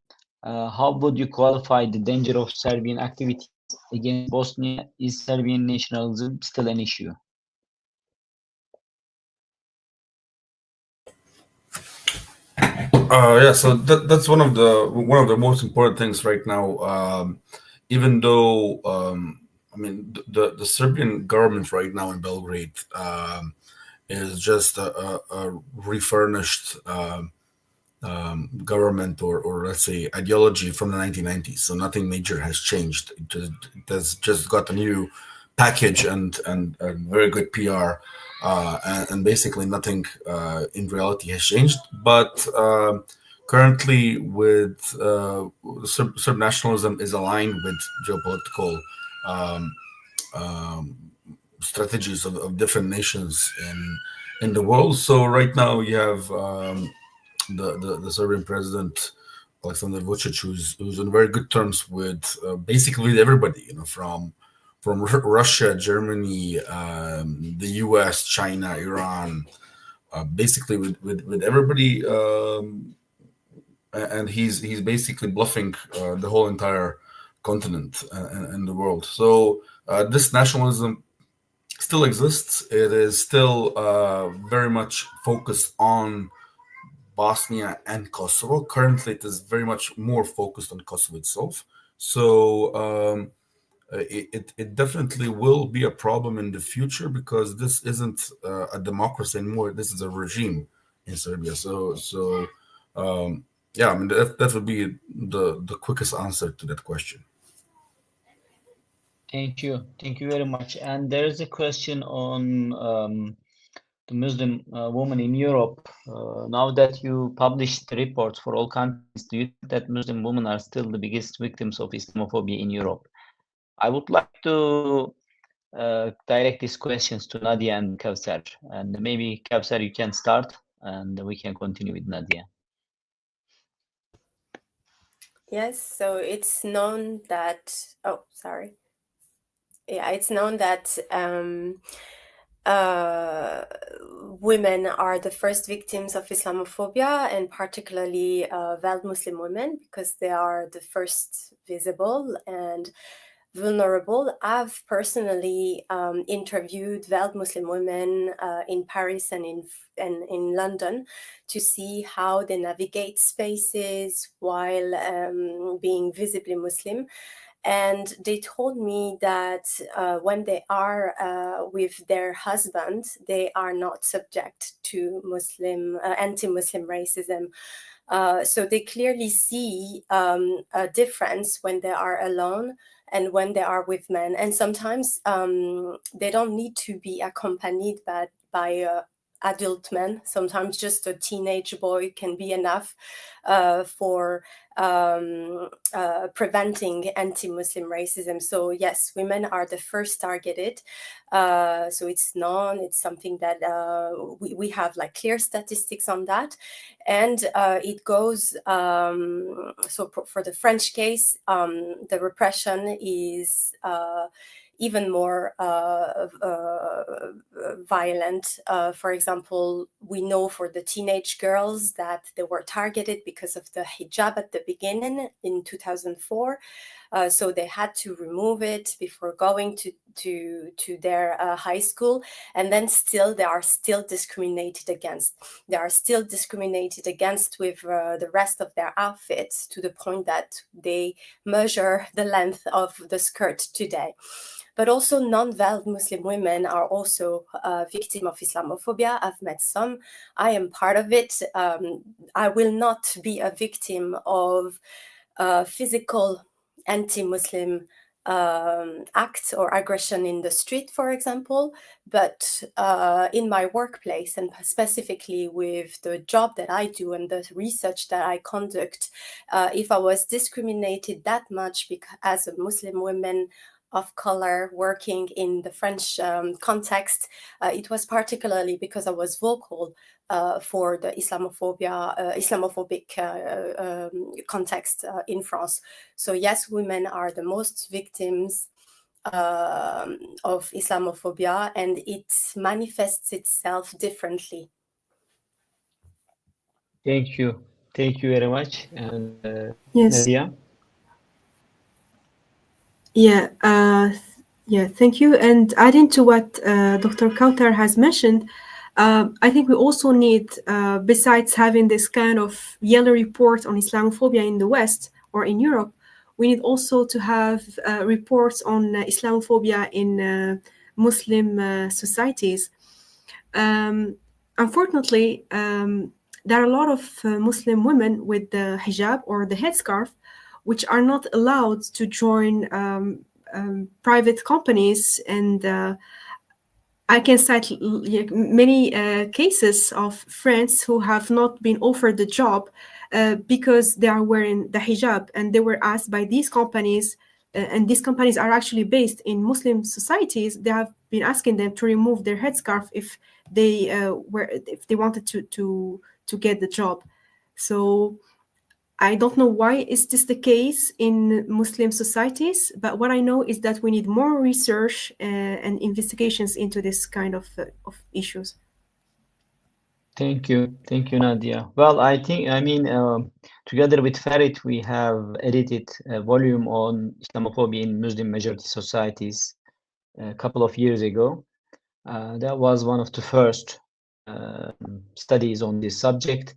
How would you qualify the danger of Serbian activities against Bosnia? Is Serbian nationalism still an issue? Yeah, so that's one of the most important things right now. Even though I mean the Serbian government right now in Belgrade is just a refurnished government or let's say ideology from the 1990s. So nothing major has changed. It has just got a new package and very good PR. And basically nothing in reality has changed. But currently, with Serb nationalism is aligned with geopolitical strategies of different nations in the world. So right now you have the Serbian president Aleksandar Vučić, who's on very good terms with basically everybody, you know, from Russia, Germany, the U.S., China, Iran, basically with everybody, and he's basically bluffing the whole entire continent and the world. So this nationalism still exists. It is still very much focused on Bosnia and Kosovo. Currently, it is very much more focused on Kosovo itself. So it definitely will be a problem in the future because this isn't a democracy anymore. This is a regime in Serbia. So yeah, I mean that would be the quickest answer to that question. Thank you very much. And there is a question on the Muslim women in Europe. Now that you published the reports for all countries, do you think that Muslim women are still the biggest victims of Islamophobia in Europe? I would like to direct these questions to Nadia and Kawsar. And maybe Kawsar, you can start and we can continue with Nadia. Yes, so it's known that, it's known that women are the first victims of Islamophobia, and particularly veiled Muslim women, because they are the first visible and vulnerable. I've personally interviewed veiled Muslim women in Paris and in London to see how they navigate spaces while being visibly Muslim. And they told me that when they are with their husband, they are not subject to anti-Muslim racism. So they clearly see a difference when they are alone and when they are with men. And sometimes they don't need to be accompanied by adult men. Sometimes just a teenage boy can be enough for preventing anti-Muslim racism. So yes, women are the first targeted. So it's known, it's something that we have like clear statistics on that. And it goes, so for the French case, the repression is even more violent. For example, we know for the teenage girls that they were targeted because of the hijab at the beginning in 2004. So they had to remove it before going to their high school, and then still they are still discriminated against. They are still discriminated against with the rest of their outfits, to the point that they measure the length of the skirt today. But also non-veiled Muslim women are also victim of Islamophobia. I've met some. I am part of it. I will not be a victim of physical anti-Muslim act or aggression in the street, for example, but in my workplace, and specifically with the job that I do and the research that I conduct, if I was discriminated that much as a Muslim woman of color working in the French context, it was particularly because I was vocal for the Islamophobic context in France. So yes, women are the most victims of Islamophobia, and it manifests itself differently. Thank you very much. And Yes. Nadia? Yeah, thank you. And adding to what Dr. Kautar has mentioned, I think we also need, besides having this kind of yellow report on Islamophobia in the West or in Europe, we need also to have reports on Islamophobia in Muslim societies. Unfortunately, there are a lot of Muslim women with the hijab or the headscarf, which are not allowed to join private companies, and I can cite many cases of friends who have not been offered the job because they are wearing the hijab, and they were asked by these companies, and these companies are actually based in Muslim societies. They have been asking them to remove their headscarf if they wanted to get the job. So I don't know why is this the case in Muslim societies, but what I know is that we need more research and investigations into this kind of issues. Thank you, Nadia. Well, together with Farid, we have edited a volume on Islamophobia in Muslim majority societies a couple of years ago. That was one of the first studies on this subject.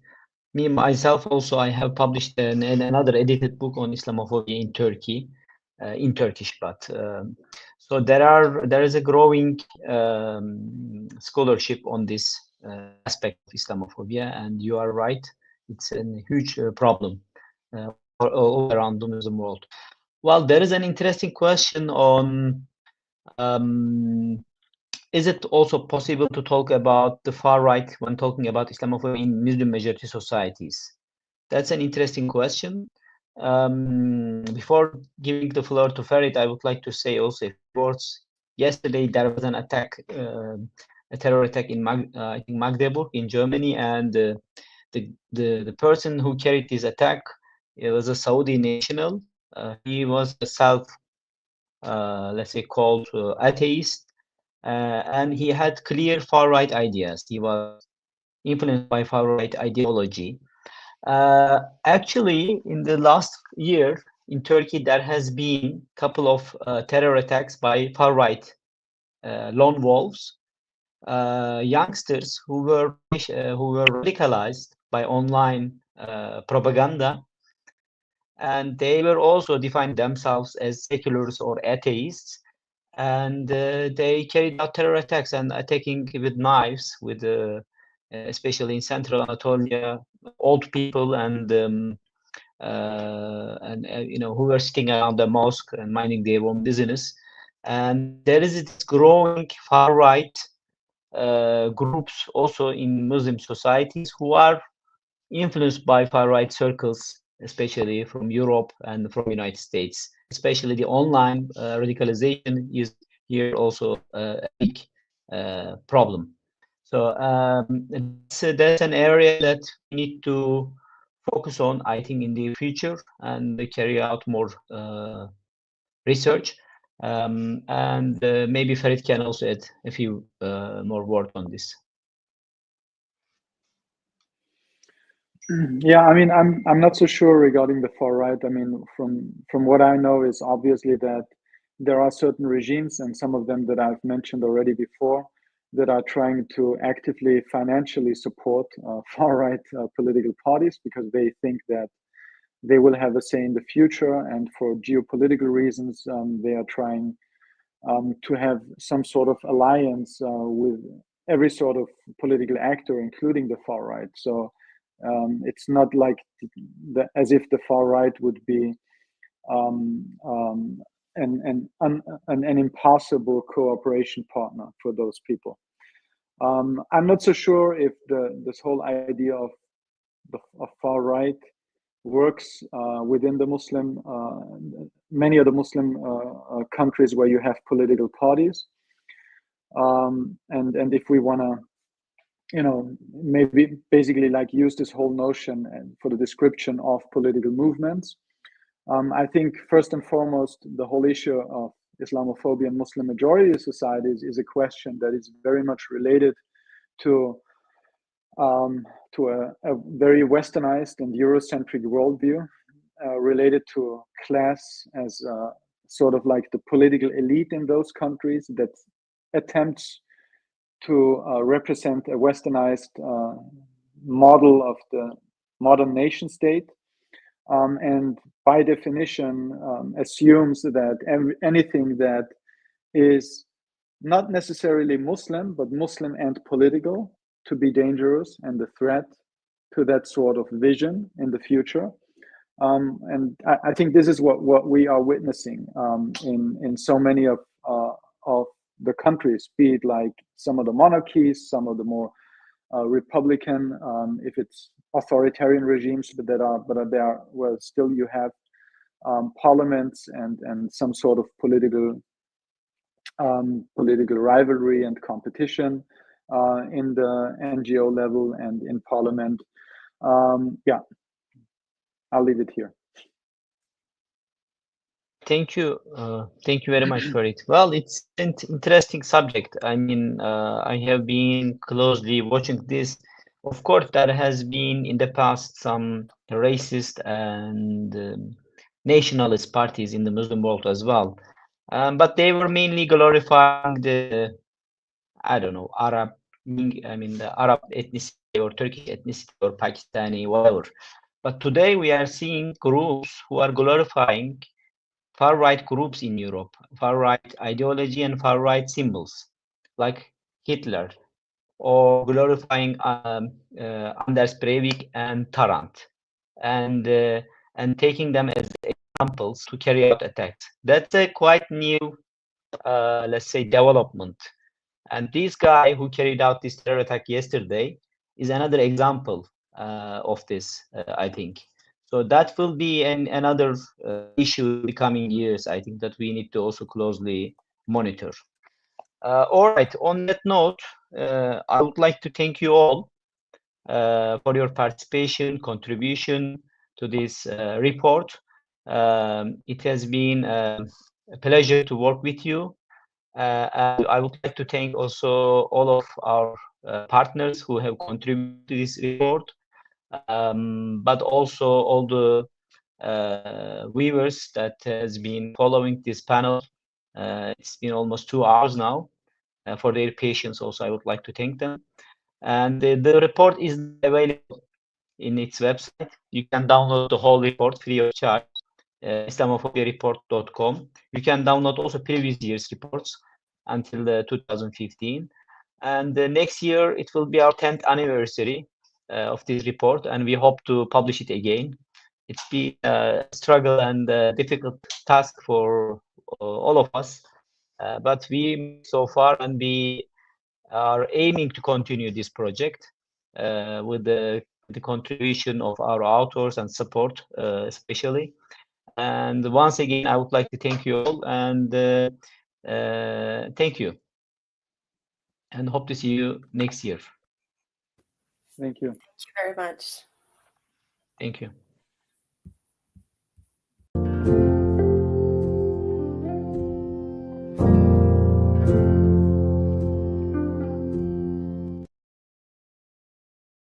Me, myself, also, I have published another edited book on Islamophobia in Turkey, in Turkish, but so there is a growing scholarship on this aspect of Islamophobia, and you are right, it's a huge problem all around the Muslim world. Well, there is an interesting question on is it also possible to talk about the far right when talking about Islamophobia in Muslim majority societies? That's an interesting question. Before giving the floor to Farid, I would like to say also a few words. Yesterday, there was an attack, a terror attack in I think Magdeburg in Germany, and the person who carried this attack, it was a Saudi national. He was a let's say, called atheist. And he had clear far-right ideas. He was influenced by far-right ideology. Actually, in the last year in Turkey, there has been a couple of terror attacks by far-right lone wolves, youngsters who were radicalized by online propaganda, and they were also defining themselves as seculars or atheists. And they carried out terror attacks and attacking with knives, with especially in Central Anatolia, old people and who were sitting around the mosque and minding their own business. And there is this growing far right groups also in Muslim societies who are influenced by far right circles, especially from Europe and from United States. Especially the online radicalization is here also a big problem. So that's an area that we need to focus on, I think, in the future, and carry out more research. And maybe Farid can also add a few more words on this. Yeah, I mean, I'm not so sure regarding the far right. I mean, from what I know is obviously that there are certain regimes, and some of them that I've mentioned already before, that are trying to actively financially support far-right political parties because they think that they will have a say in the future, and for geopolitical reasons, they are trying to have some sort of alliance with every sort of political actor, including the far right. So it's not like as if the far right would be an impossible cooperation partner for those people. I'm not so sure if this whole idea of far right works within the Muslim, many of the Muslim countries where you have political parties. And if we want to, maybe basically like use this whole notion for the description of political movements, I think first and foremost, the whole issue of Islamophobia in Muslim majority societies is a question that is very much related to a very westernized and Eurocentric worldview related to class as sort of like the political elite in those countries that attempts to represent a westernized model of the modern nation state, and by definition assumes that anything that is not necessarily Muslim, but Muslim and political, to be dangerous and a threat to that sort of vision in the future. And I think this is what we are witnessing in so many of the countries, be it like some of the monarchies, some of the more Republican, if it's authoritarian regimes but there where still you have parliaments and some sort of political rivalry and competition in the NGO level and in parliament. Yeah, I'll leave it here. Thank you very much for it. Well, it's an interesting subject. I mean, I have been closely watching this. Of course, there has been in the past some racist and nationalist parties in the Muslim world as well, but they were mainly glorifying the, I don't know, Arab. I mean, the Arab ethnicity or Turkish ethnicity or Pakistani, whatever. But today we are seeing groups who are glorifying far-right groups in Europe, far-right ideology and far-right symbols, like Hitler, or glorifying Anders Breivik and Tarrant, and taking them as examples to carry out attacks. That's a quite new, let's say, development. And this guy who carried out this terror attack yesterday is another example of this, I think. So that will be another issue in the coming years, I think, that we need to also closely monitor. All right, on that note, I would like to thank you all for your participation, contribution to this report. It has been a pleasure to work with you. And I would like to thank also all of our partners who have contributed to this report, but also all the viewers that has been following this panel. It's been almost 2 hours now. For their patience also, I would like to thank them. And the report is available in its website. You can download the whole report free of charge, islamophobiareport.com. You can download also previous year's reports until 2015. And next year, it will be our 10th anniversary of this report, and we hope to publish it again. It's been a struggle and a difficult task for all of us, but we so far, and we are aiming to continue this project with the contribution of our authors and support, especially. And once again, I would like to thank you all, and thank you, and hope to see you next year. Thank you. Thank you very much. Thank you.